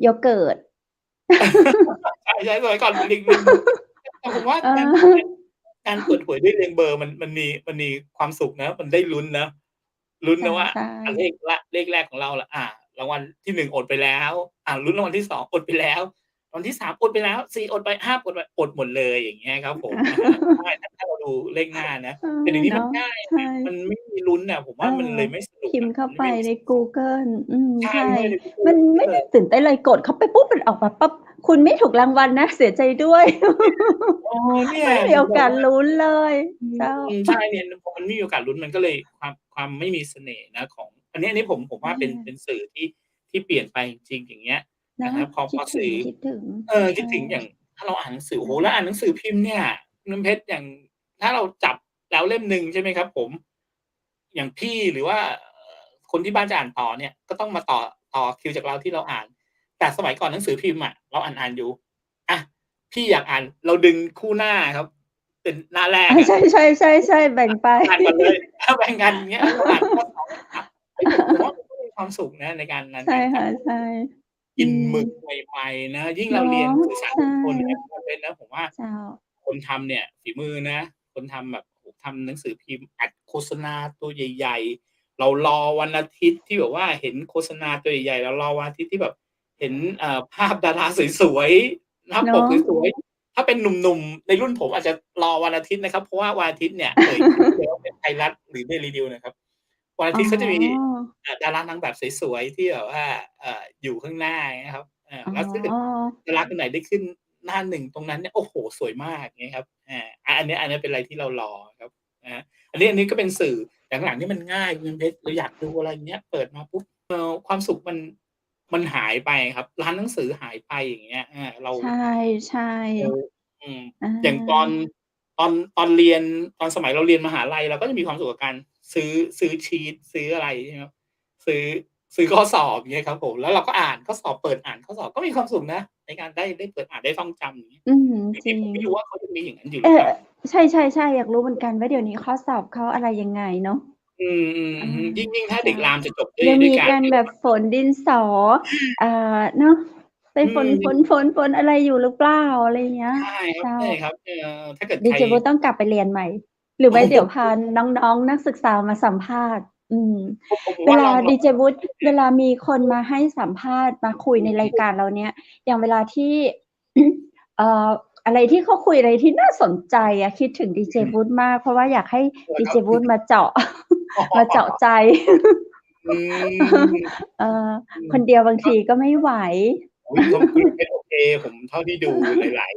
โยเกิร์ต ใช่ ๆ สมัยก่อนเรียงเบอร์ แต่ผมว่าเอการเปิอ ดหวยด้วยเรียงเบอร์มันมีความสุขนะ มันได้ลุ้นนะ ลุ้นในะว่า ช่ เลๆ ขแรกของเราล่ะ รางวัลที่ 1 อดไปแล้ว ลุ้นรางวัลที่ 2 อดไปแล้ว รางวัลที่ 3 อดไปแล้ว 4 อดไป 5 อดไป อดหมดเลย อย่างเงี้ยครับผม อะฮะ ใช่ ถ้าเราดูเลขหน้านะ เออ แต่เดี๋ยวนี้เนามันะ ง่ายใชไ่ ง มันไม่มีลุ้นอะ ผมเอว่ามันอ เลยไม่สนุพกิมอพ์ะ เข้าไปมันไม่มีในส กูเกิล ใช่ ใช่ เข้าไปในกูเกิมันลไม่ได้เลย ตื่นเต้นอะไร กดเข้าไปปุ๊บ มันออกมาปั๊บ คุณไม่ถูกรางวัลนะ เสียใจด้วย เนี่ยไม่มีโอกถึงบอกาสว่า ลุ้นเลย อืเจ้า ใช่เนี่ย พอมันไม่มีโอกาสลุ้น มันก็เลยความไม่มีเสน่ห์นะของ อันนี้ผมว่าเป็นสื่อที่เปลี่ยนไปจริง ๆ อย่างเงี้ยเนนะาะ ครับ พคิดอถสื่อ ึง ใชคิ่ ดถึงอย่างถ้าเราอ่านหนังสือ โอ้อโฮ า แล้วอ่านหนังสือพิมพ์เนี่ย คุณน้ำเพชร อย่างถ้าเราจับแล้วเล่มหนึ่ง ใช่ไหมครับผม อย่างพี่หรือว่าคนที่บ้านจะอ่านต่อเนี่ย ก็ต้องมาต่อคิวจากเราที่เราอ่าน แต่สมัยก่อนหนังสือพิมพ์อะเราอ่าน ๆ อยู่ อะ พี่อยากอ่าน เราดึงคู่หน้าครับ เป็นหน้าแรอกา อะ ใช่ ๆ ๆ ๆ แบ่งไป อ่านก่อนเลย แบ่งกันอย่างเงี้ย เราอ่านข้อ 2 ข้อ 3 ผมว่ามันก็มีความสุขนะในการใช่จับค่ะใช่อืกินหมมึกใหม่ๆนะยิ่งเราเนาเรียนะสื่อสารใช่มวลชนเนี่ยมันเป็นนะผมว่าเจ้าคนทำเนี่ยฝีมือนะคนทำแบบโอ้โฮทำหนังสือพิมพ์อัดโฆษณาตัวใหญ่ๆเรารอวันอาทิตย์ที่แบบว่าเห็นโฆษณาตัวใหญ่ๆเรารอวันอาทิตย์ที่แบบเห็นภาพดาราสวยๆหน้าปกเนาะ สวยๆถ้าเป็นหนุ่มๆในรุ่นผมอาจจะรอวันอาทิตย์นะครับเพราะว่าวันอาทิตย์เนี่ยชื่อเลยว่าเป็นไทยรัฐหรือ Daily News นะครับวันอาอ๋ทิตย์เขาจะมีอดารานางแบบสวยๆที่แบบว่าอยู่ข้างหน้าอย่างเงี้ยครับอ๋แล้วถ้าเกิดอดาราคนไหนได้ขึ้นหน้าหนึ่งตรงนั้นเนี่ยโอ้โฮสวยมากอย่างเงี้ยครับอันเนี้ยเป็นอะไรที่เรารอครับอะฮะอันนี้ก็เป็นสื่อแต่หลังๆนี่มันง่ายคุณเพชรเราอยากดูอะไรอย่างเงี้ยเปิดมาปุ๊บความสุขมันหายไปครับร้านหนังสือหายไปอย่างเงี้ยเรา ใช่เราๆอืมออย่างตอนาตอนเรียนตอนสมัยเราเรียนมหาลัยเราก็จะมีความสุขกับการซื้อชีตซื้ออะไรใช่ไหมครับซื้อซื้อข้อสอบอย่างเงี้ยครับผมแล้วเราก็อ่านข้อสอบเปิดอ่านข้อสอบก็มีความสุขนะในการได้เปิดอ่านได้ท่องจำอย่างงี้อืมเดี๋ยวจริงนี้ผมไม่รู้ว่าเขายังมีอย่างนั้นอยู่หเออรือเปล่าใช่ๆๆอยากรู้เหมือนกันว่าเดี๋ยวนี้ข้อสอบเขาอะไรยังไงเนาะอืมอาๆอือฮึยิ่งถ้าเด็กเจ้ารามจะจบด้วยยังมีการด้วยการที่แบบฝนดินสอเนาะไปอืมฝนอะไรอยู่หรือเปล่าอะไรอย่างเงี้ยใช่ครับเจ้าใช่ครับถ้าเกิดใครดีเจวุฒิต้องกลับไปเรียนใหม่หรือโอ้โฮไม่เดี๋ยวพาน้องๆนักศึกษามาสัมภาษณ์อืมผมเวลาว่าลองดีเจวุฒิเวลามีคนมาให้สัมภาษณ์มาคุยในรายการเราเนี่ยอย่างเวลาที่เอ่ออะไรที่เขาคุยอะไรที่น่าสนใจอะคิดถึงดีเจอืมวุฒิมากเพราะว่าอยากให้ดีเจเหรอครับวุฒิมาเจาะ มาเจาะใจ อืมเอออืมคนเดียวบางก็ ทีก็ไม่ไหว อุ๊ยคุณเพชรโอเคผมเท่าที่ดูหลา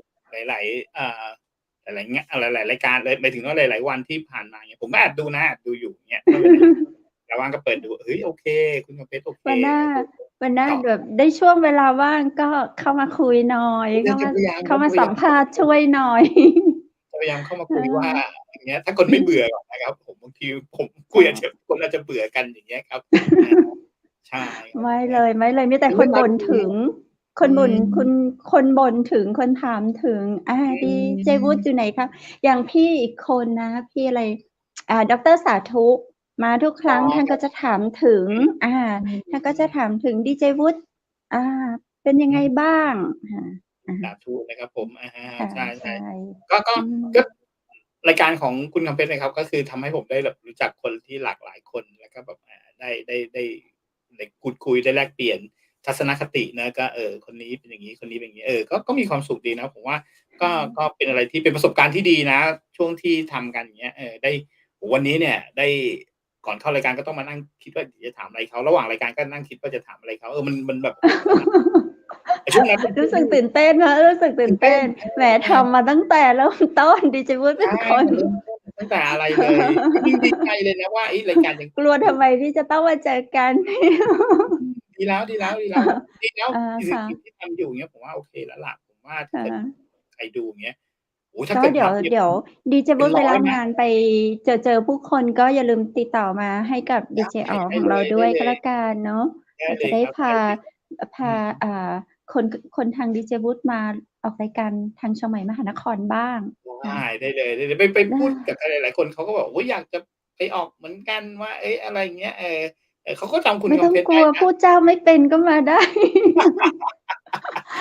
ยๆหลายๆหลายๆหลายๆรายการเลยหมายถึงว่าหลายๆวันที่ผ่านมาเงี้ยผมก็แอบดูนะแอบดูอยู่อย่างเงี้ยถ้าวันไหนแต่ว่างก็เปิดดูเฮ้ยโอเคคุณเพชรโอเควันหน้าเออวันหน้าเจาะแบบได้ช่วงเวลาว่างก็เข้ามาคุยหน่อยผมจะพยายามครับเข้ามาสัมภาษณ์ช่วยหน่อย จะพยายามเข้ามา เอคุยว่าออย่างเงี้ยถ้าคนไม่เบื่อหรอกนะครับผมบางทีผมคุยเจ้า อาจจะคนอาจจะเบื่อกันอย่างเงี้ยครับอาใช่ครับไม่เลยไม่เลยมีแต่เป็นเรื่องราวคนบ่นถึงดีๆนะคนอืบ่นมคนบ่นถึงคนถามถึงอืดีเจวุฒิอยู่ไหนมคะอย่างพี่อีกคนนะพี่อะไรดรสาธุมาทุกคอ๋อรั้งท่านก็จะถามถึงอาอืท่านก็จะมถามถึงดีเจวุฒิอ่าเป็นยังไงอืม บ้างอาสาธุนะครับผมอะฮะค่ะใใช่ช่ๆก็อืมก็รายการของคุณคำเพชรนะครับก็คือทำให้ผมได้แบบรู้จักคนที่หลากหลายคนแล้วก็แบบได้พูดคุยได้แลกเปลี่ยนทัศนคตินะก็คนนี้เป็นอย่างงี้คนนี้เป็นอย่างงี้ก็มีความสุขดีนะผมว่าก็เป็นอะไรที่เป็นประสบการณ์ที่ดีนะช่วงที่ทำกันอย่างเงี้ยได้โอ้โฮวันนี้เนี่ยได้ก่อนเข้ารายการก็ต้องมานั่งคิดว่าจะถามอะไรเขาระหว่างรายการก็นั่งคิดว่าจะถามอะไรเขามันแบบโอ้โฮตอนนั้นแต่ช่วงนั้นเป็นช่รู้สึกวงที่ตื่นเต้นนะรู้สึกตื่ตื่นเต้นนเต้นแหมเออ ทำมาตั้งแต่เริ่มต้นดีเจวุฒิเป็นใช่คน เริ่มต้นตั้งแต่อะไรเลยจริงๆดีใจเลยนะว่าเฮ้ยรายการยังกลัวทำอยู่ทำไมที่จะต้องมาเจอกัน อืมดีแล้วครับจริงๆแล้วอาสิ่งค่ะสิ่งที่ทำอยู่อย่างเงี้ยผมว่าโอเคแล้วล่ะผมว่าถ้าค่ะเกิดใครดูอย่างเงี้ยโอ้โฮถ้าก็เกิดนับเนี่ยเดี๋ยวดีเจเป็นวุฒิเวลาร้อยนะงานไปเจอผู้คนก็อย่าลืมติดต่อมาให้กับดีได้เจอ๋อได้ของเราเลยด้วยก็แล้วกันเนาะได้เราจะเลยครับได้พาได้เลยพาอืมอ่าคนทางดีเจวุฒิมาออกรายการทางเชียงใหม่มหานครบ้างค่ะได้เลยไปได้พูดกับใครหลายๆคนเขาก็บอกโอ้โฮอยากจะไปออกเหมือนกันว่าเอ๊ะอะไรอย่างเงี้ยเขาก็จำคุณไม่ต้อคำเพชรงกลัวได้นะ พูดเจ้าไม่เป็นก็มาได้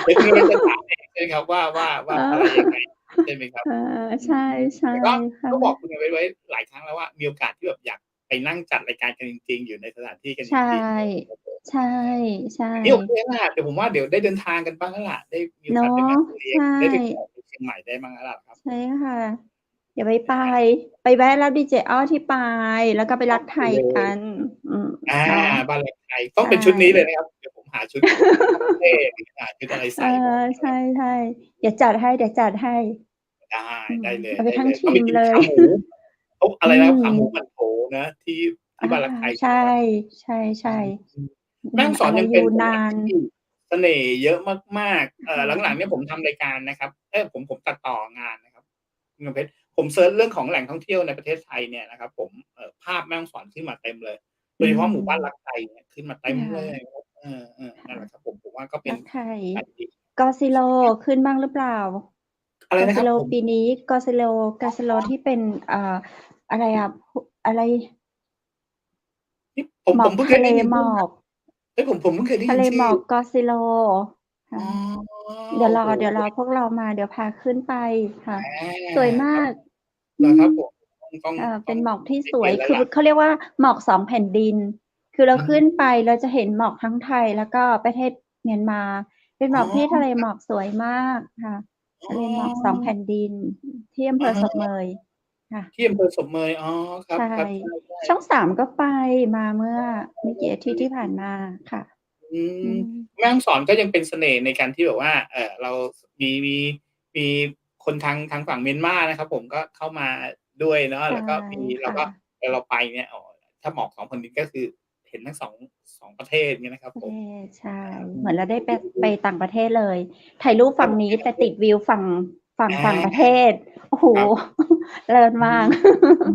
เดี๋ยวคุณกำลังจะถามเองใช่ไหมครับว่าเออะไรยังไงอใช่ไหมครับเอออืใช่มแต่ก็ๆค่ะ ก็บอกคุณเอาไว้หลายครั้งแล้วว่ามีโอกาสที่แบบอยากไปนั่งจัดรายการกันจริงๆอยู่ในสถานที่กันจใช่ริงๆครับผมใช่ใช่อันนี้โอเคแล้วล่ะเดี๋ยวผมว่าเดี๋ยวได้เดินทางกันบ้างแล้วล่ะได้มีโอกาสไปเนาะแม่เสลียงใช่ได้ไปเกาะไปเชียงใหม่ได้บ้างแล้วล่ะครับผใช่มค่ะเดี๋ยวไปนะครับไปแวะรับดีเจอ้อที่ปายแล้วก็ไปรักไทได้เลยยกันอืมอาเนาะบ้านรักไทยต้องใช่ เป็นชุดนี้เลยนะครับเดี๋ยวผมหาชุดฮ่องเต้หรือหาชุดอะไรเออใส่บ้างใช่ๆเดี๋ยวจัดให้ได้อืมได้เลเอาไปทั้งยๆต้องไปกินทีมเลยขาหมูเขาอะอืไรนะครับขาหมูหมั่นมโถนะที่อาบ้านรักไทยใช่ใช่ไหมครับ ใอืช่มๆแม่ฮ่องสอนอะไรยังเป็นจังหยูนานวัดที่เสน่ห์เยอะมากๆค่หลังๆะเนี่ยผมทำรายการนะครับผมตัดต่องานนะครับคุณกำเพชรผมเซิร์ชเรื่องของแหล่งท่องเที่ยวในประเทศไทยเนี่ยนะครับผมภาพแม่ฮ่องสอนขึ้นมาเต็มเลยโดอืยเฉพาะหมู่บ้านรักมไทยเนี่ยขึ้นมาเต็มค่ะเลยครับนั่นค่ะแหละครับผมว่าก็เป็นรักไทย อะไรที่ Godzilla ขึ้นบ้างหรือเปล่า อะไรนะครับ Godzilla ผมปีนี้ Godzilla ที่เป็นอะไรอะอะไร นี่หมอกผมเพิ่งเคทะเลยได้ยินหมชื่อนะอกเฮ้ยผมเพิ่งเคยได้ทะเลยินชื่อหมอกกอซิโลอ๋ค่ะ อเดี๋ยวโอ้โฮรอเดี๋ยวรอพวกเรามาเดี๋ยวพาขึ้นไปค่ะสวยครับ มากเหรอืมอครับผมต้องเป็นหมอกที่ไปสวยคือเรียนแล้วล่ะเขาเรียกว่าหมอก2แผ่นดินคือเราอืขึ้นไปมเราจะเห็นหมอกทั้งไทยแล้วก็ประเทศเมียนมาเป็นหมอ๋อกที่ทะเลอหมอกสวยมากค่ะอ๋ทะเลหมอก2อแผ่นดินที่อำเภอะฮะอศพเมยค่ะที่อำเภอศพเมยอ๋อคใช่รับๆใช่ช่อง3ก็ไปมาเมื่อไม่กี่อาทิตย์ที่ผ่านๆมาค่ะอือืมมแม่ฮ่องสอนก็ยังเป็นเสน่ห์ในการที่แบบว่าเรามีคนทางฝั่งเมียนมานะครับผมก็เข้ามาด้วยเนาะใช่แล้วก็มีเราค่ะ ก็เวลาเราไปเนี่ยถ้าหมอก2แผ่นดินก็คือเห็นทั้ง2ประเทศเงี้ยนะครับประเทผมศใช่อืมเหมือนเราได้ไปดูไปต่างประเทศเลยถ่ายรูปฝั่งนี้แต่ติดวิวฝั่งประเทอาศโอ้โฮ ครับ เลิศอืมมาก อื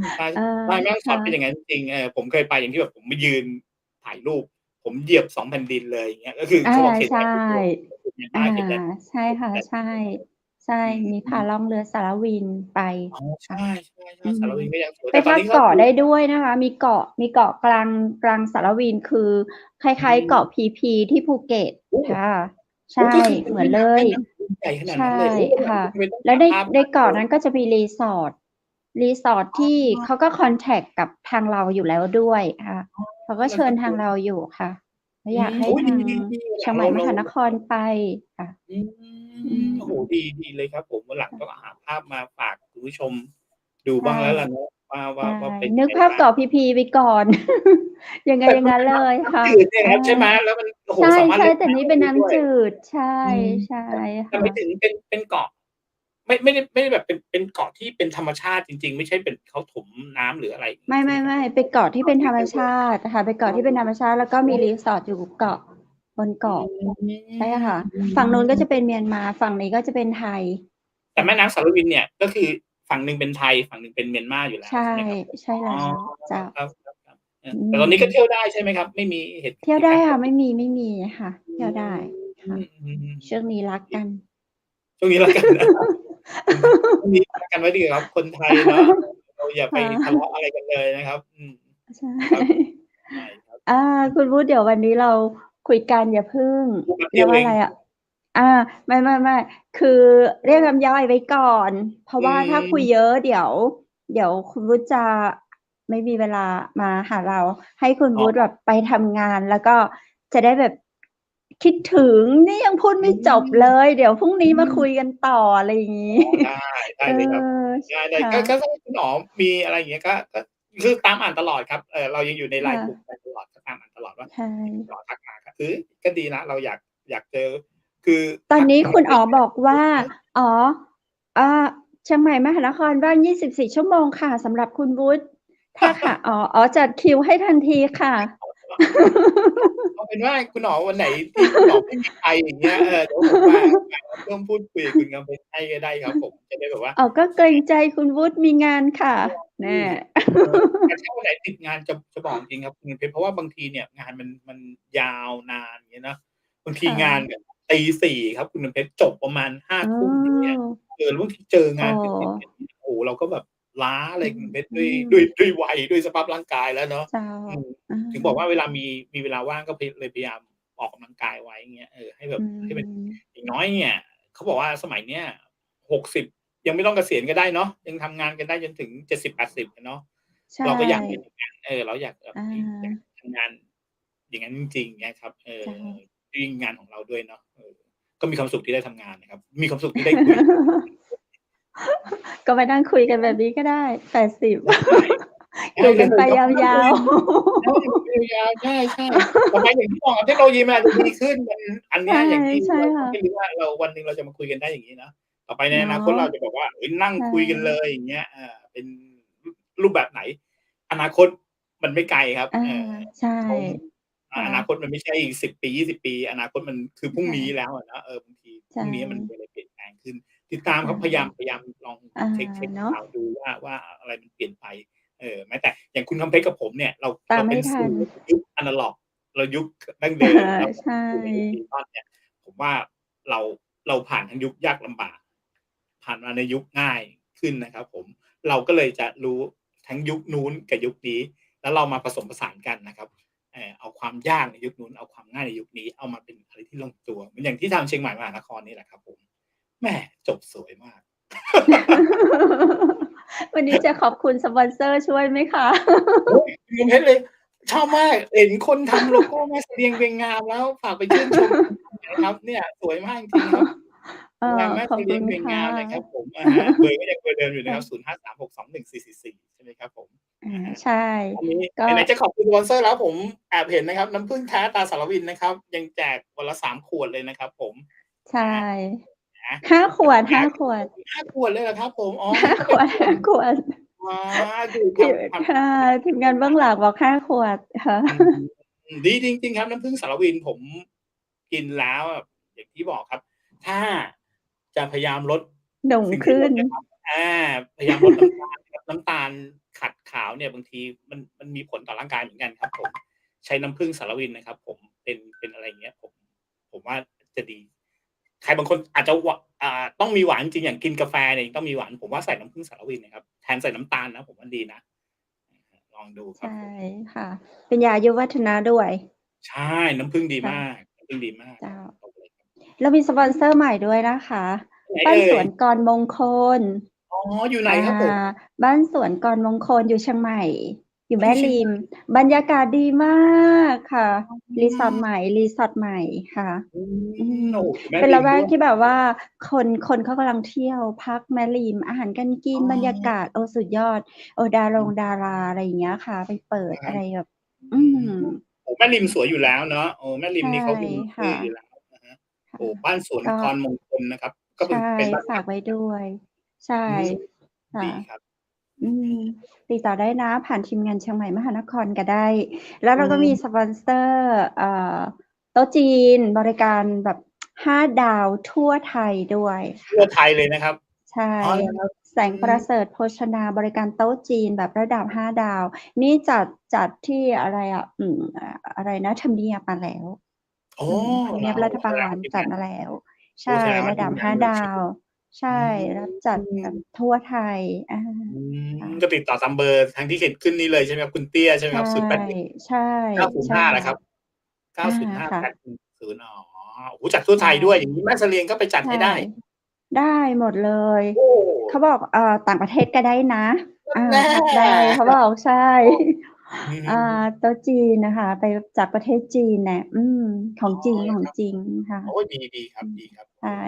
มใช่ เออไม่แม่ฮ่องสอนเป็นอย่างค่ะงั้นจริงๆผมเคยไปอย่างที่แบบผมไปยืนถ่ายรูปผมเหยียบ2แผ่นดินเลยอย่างเงี้ยก็คืออาเขาบอกเขตใช่แดนติดลมก็คือเมียนอามาเขตแดนใช่ค่ะแดนใช่ติดลมใช่อืมีพาล่องมเรือสารวินไปอ๋อใชค่ะ่อืๆๆสารมวินก็ยังสวยไปแต่ตอนพักเกาะนี้ก็คือได้ด้วยนะคะมีเกาะกลางสารวินคือคอืล้ายๆเกาะมพีพีที่ภูเก็ตโอ้ค่ะโอ้ใช่ก็คือเป็นเหมือนเลย แม่น้ำใหญ่ขนาดใช่นั้นเลยโอ้วันหลังค่ะคุณเป็นต้องแล้วในหาภาพในมาดูเกาะนั้นก็จะมี resort resort ที่เขาก็คอนแท็กต์กับทางเราอยู่แล้วด้วยค่ะเขาก็เหรอเชิญครับผมทางเราอยู่ค่ะก็อือยากมโอุ๊ยให้ทางดีๆวันหลัเชียงใหม่งเรามหานครไปค่ะอือืโอ้โฮมดีเลยครับผมวันหลังต้องค่ะหาภาพมาฝากคุณผู้ชมดูใช่บ้างแล้วล่ะเนาะว่าว่าใช่ว่าเป็นนึยังไงบ้าง กภาพเกาะพีพีไปก่อนยังไงแต่อย่างงั้นเลมันเป็นยค่ะน้ำจืดเนี่ยอาครับใช่ไหมแล้วมันโอ้โฮใสามารถช่เล่นน้ำๆแต่นี่เป็นได้ด้วยน้ำจืดใช่อืมใช่แต่หค่ะ มายถึงเป็นเกาะไม่ได้แบบเป็นเกาะที่เป็นธรรมชาติจริงๆไม่ใช่เป็นเขาถมน้ำหรืออะไรอย่างไม่งี้ใช่ไหมครับๆๆเป็นเกาะที่เป็นธรรมชาติค่ะเป็นอ๋เกาะที่เป็นธรรมอชาติแล้วก็มี resort อยู่เกาะบนอืเกาะใช่มค่ะอืฝั่งนู้นก็จะเป็นมเมียนมาฝั่งนี้ก็จะเป็นไทยแต่ค่ะแม่น้ำสารวินเนี่ยก็คือฝั่งหนึ่งเป็นไทยฝั่งหนึ่งเป็นเมียนมาอยู่แล้วใช่ใช่ไหมครับผมใช่อ๋อแล้วเจ้าครับๆอืแต่ตอนนี้ก็เที่ยวมได้ใช่ไหมครับไม่มีเที่ยวเหตุการณ์โคได้ค่ะวิดไม่มีค่ะอืเที่ยวได้ค่ะมอืมช่วงนี้รักกัน ช่วงนี้แล้วกันนะ คนช่วงนี้รักกันไว้ดีกว่าครับคนไทยเนาะเราอย่าไปค่ะทะเลาะอะไรกันเลยนะครับใช่ ครับใช่ครับ อาอืมคุณพูดเดี๋ยววันนี้เราคุยกันอย่าเพิ่งพูดแป๊บเรียกเดียวเองว่าอะไรอะอาไม่คือเรียกน้ำย่อยไว้ก่อนเพราะอืว่าถ้าคุยเยมอะเดี๋ยวคุณวุฒิจะไม่มีเวลามาหาเราให้คุณอ๋อวุฒิแบบไปทำงานแล้วก็จะได้แบบคิดถึงนี่ยังพูดอืไม่จบเลมยเดี๋ยวพรุ่งอืนี้มามคุยกันต่ออะไรอย่างงี้ อ๋อได้ เอเลยครับอได้ค่ะก็ถ้าคุณหมอมีอะไรอย่างเงี้ยก็คือตามอ่านตลอดครับเรายังอยู่ใน ค่ะ LINE กลุ่มกันตลอดก็ตามอ่านตลอดว่าใช่ที่คุณหมอทักมาก็ก็ดีนะเราอยากเจอคือตอนนี้ทักคุณอ๋อมาได้บอกว่าอ๋ออ่าเชียงใหม่มหานครว่าง24ชั่วโมงค่ะสำหรับคุณวุฒิถ้าค่ะอ๋อจัดคิวให้ทันทีค่ะ เอาเป็นว่าคุณหมอวันไหนที่คุณหมอไม่มีใครอย่างเงี้ยเดี๋ยวผมมาร่วมพูดคุยกับคุณกำเพชรให้ก็ได้ครับผมจะได้แบบว่า อ๋อก็เกรงใจคุณวุฒิมีงานค่ะแน่ อืมแต่ถ้าวันไหนติดงานจะบอกจริงครับคุณเพชรเพราะว่าบางทีเนี่ยงานมันยาวนานอย่างเงี้ยเนาะบางทีค่ะงานแบบตี 4ครับคุณเพชรจบประมาณห้าอ๋ทุ่มอย่างเงี้ยอแล้วบางทีเจอโอ้งานติดๆกันอย่างเงี้ยโอ้โฮเราก็แบบล้าเลยคุณเพชรอืมด้วยวัยด้วยสภาพร่างกายแล้วเนาะเจ้าอืมอาถึงบอกว่าเวลามีเวลาว่างก็เลยพยายามออกกำลังกายไว้อย่างเงี้ยให้แบอืบให้มันมอย่างน้อยเนี่ยเขาบอกว่าสมัยเนี้ย60ยังไม่ต้องเกษียณก็ได้เนาะยังทำงานกันได้จนถึง70-80อะเนาะ ใช่เราก็อยากเป็นอย่างงั้นเราอยากแบบอาอยากทำงานอย่างงั้นจริงๆเงี้ยครับเจ้า ด้วยงานของเราด้วยเนาะก็มีความสุขที่ได้ทำงานนะครับมีความสุขที่ได้คุย ก็มานั่งคุยกันแบบนี้ก็ได้80 ได้ อยู่กันไปเลยครับยมานั่งคุายวใช่ๆ คุยยาวๆใช่ๆต่อไปอย่างที่บอกอะเทคโนโลยีมันอาจจะดีขึ้นอันเนี้ใช่ยอย่างที่ใช่เราก็ค่ะไม่รู้ว่าเราวันหนึ่งเราจะมาคุยกันได้อย่างงี้เนาะต่อไปในอเนานาคตะเราจะบอกว่าเฮ้ยนั่งใช่คุยกันเลยอย่างเงี้ยเป็นรูปแบบไหนอนาคตมันไม่ไกลครับอาใช่เขา อนาคตค่ะมันไม่ใช่อีก10ปี20ปีอนาคตมันคือพรุ่งนี้ค่ะแล้วอะเนาะบางทีพใช่รุ่งนี้มันมีอะไรเปลี่ยนแปลงขึ้นติดตามครับใช่พยายามลองอาเช็กเนาะข่าวดูว่าอะไรมันเปลี่ยนไปแม้แต่อย่างคุณคำเพชรกับผมเนี่ยเราตาเราเป็นมให้ทัน สื่อยุคอนาล็อกเรายุคดั้ง เออเดิมแล้วพอใช่มาอยู่ในยุคดิจิทัลเนี่ยผมว่าเราเราผ่านทั้งยุคยากลำบากผ่านมาในยุคง่ายขึ้นนะครับผมเราก็เลยจะรู้ทั้งยุคนู้นกับยุคนี้ แล้วเรามาผสมผสานกันนะครับเอาความยากในยุคนู้นเอาความง่ายในยุคนี้เอามาเป็นอะไรที่ลงตัวเหมือนอย่างที่ทางเชียงใหม่มหานครนี่แหละครับผมแม่จบสวยมาก วันนี้จะขอบคุณสปอนเซอร์ช่วยไหมคะ คุณเพชรเลยชอบมากเห็นคนทำโลโก้แม่เสลียงเวียงงามแล้วฝากไปชื่นชมนะครับเนี่ยสวยมากจริงครับแม่เสลียงเวียงงามนะครับผมเบอร์ก็ยังเบอร์เดิมอยู่นะครับ0536214444ใช่ไหมครับผมใช่ก็ไหนจะขอบคุณสปอนเซอร์แล้วผมแอบเห็นนะครับน้ำผึ้งแท้ตาสารวินนะครับยังแจกวันละ3 ขวดเลยนะครับผมใช่5 ขวด5 ขวด5 ขวดเลยเหรอครับผมอ๋อ5 ขวด5 ขวดทีมงานเบื้องหลังบอก5 ขวดค่ะดีจริงๆครับน้ำผึ้งสารวินผมกินแล้วอย่างที่บอกครับถ้าจะพยายามลดหนุ่มขึ้นพยายามลดน้ำตาลขัดขาวเนี่ยบางทีมันมีผลต่อร่างกายเหมือนกันครับผมใช้น้ำผึ้งสารวินนะครับผมเป็นอะไรเงี้ยผมว่าจะดีใครบางคนอาจจะต้องมีหวานจริงอย่างกินกาแฟเนี่ยต้องมีหวานผมว่าใส่น้ำผึ้งสารวินนะครับแทนใส่น้ำตาลนะผมว่าดีนะลองดูครับใช่ค่ะเป็นยาอายุวัฒนะด้วยใช่น้ำผึ้งดีมากน้ำผึ้งดีมากเรามีสปอนเซอร์ใหม่ด้วยนะคะบ้านสวนกรมงคลอยู่ไหนครับผมบ้านสวนกรมงคลอยู่เชียงใหม่อยู่แม่ริมบรรยากาศดีมากค่ะรีสอร์ทใหม่ค่ะเป็นละแวกที่แบบว่าคนเขากำลังเที่ยวพักแม่ริมอาหารการกินบรรยากาศสุดยอดดาราอะไรอย่างเงี้ยค่ะไปเปิดอะไรแบบแม่ริมสวยอยู่แล้วเนาะแม่ริมนี่เขามีชื่ออยู่แล้วบ้านสวนกรมงคลนะครับก็เป็นฝากไว้ด้วยใช่ดีครับติดต่อได้นะผ่านทีมงานเชียงใหม่มหานครก็ได้แล้วเราก็มีสปอนเซอร์โต๊ะจีนบริการแบบ5 ดาวทั่วไทยด้วยทั่วไทยเลยนะครับใช่แสงประเสริฐโภชนาบริการโต๊ะจีนแบบระดับ5 ดาวนี่จัดที่อะไรอะไรนะทำเนียบมาแล้วทำเนียบรัฐบาลจัดมาแล้วใช่ระดับ5 ดาวใช่รับจัดทั่วไทยก็ติดต่อตามเบอร์ทางที่เขียนขึ้นนี้เลยใช่ไหมครับคุณเตี้ยใช่ไหมครับ081ใช่905นะครับ905-810โอ้จัดทั่วไทยด้วยอย่างนี้แม่เสลียงก็ไปจัดให้ได้หมดเลยเขาบอกต่างประเทศก็ได้นะได้เขาบอกใช่โต๊ะจีนนะคะไปจากประเทศจีนเนี่ยของจริงค่ะโอ้ดีครับดีครับใช่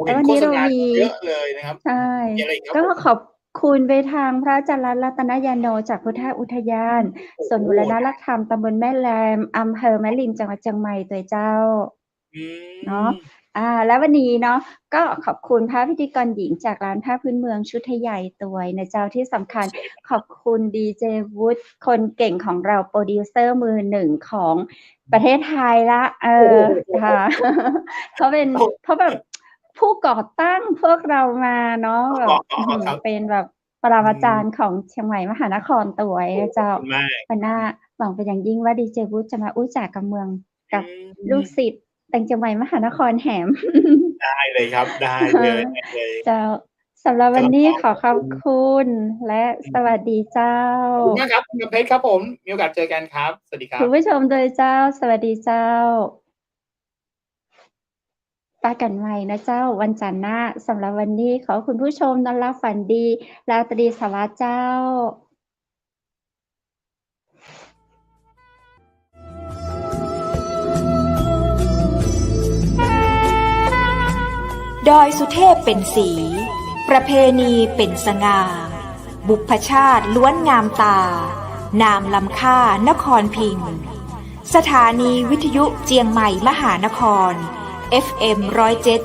แล้ววันนี้เรามีเยอะเลยนะครับใช่ก็ขอบคุณไปทางพระอาจารย์รัตนยาโนจากพุทธอุทยานส่วนบุรณรักธรรมตำบลแม่แรมอำเภอแม่ริมจังหวัดเชียงใหม่ตัวเจ้าเนาะแล้ววันนี้เนาะก็ขอบคุณพระพิธีกรหญิงจากร้านผ้าพื้นเมืองชุดใหญ่ตัวนะเจ้าที่สำคัญขอบคุณดีเจวุฒิคนเก่งของเราโปรดิวเซอร์มือ1ของประเทศไทยละค่ะเขาแบบผู้ก่อตั้งพวกเรามาเนาะแบบเป็นแบบปรมาจารย์ของเชียงใหม่มหานครตัวเจ้าวันหน้าหวังเป็นอย่างยิ่งว่าดีเจวุฒิจะมาอู้จากกับเมืองกับลูกศิษย์แต่งเชียงใหม่มหานครแหมได้เลยครับได้เลยเจ้าสำหรับวันนี้ขอขอบคุณและสวัสดีเจ้าขอบคุณมากครับคุณเพชรครับผมมีโอกาสเจอกันครับสวัสดีครับคุณผู้ชมโดยเจ้าสวัสดีเจ้าปากันใหม่นะเจ้าวันจันทร์หน้าสำหรับวันนี้ขอคุณผู้ชมนอนหลับฝันดีราตรีสวัสดิ์เจ้าดอยสุเทพเป็นสีประเพณีเป็นสง่าบุพชาติล้วนงามตานามล้ำค่านครพิงค์สถานีวิทยุเจียงใหม่มหานคร FM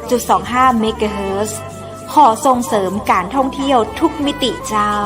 107.25 เมกะเฮิรตซ์ขอส่งเสริมการท่องเที่ยวทุกมิติเจ้า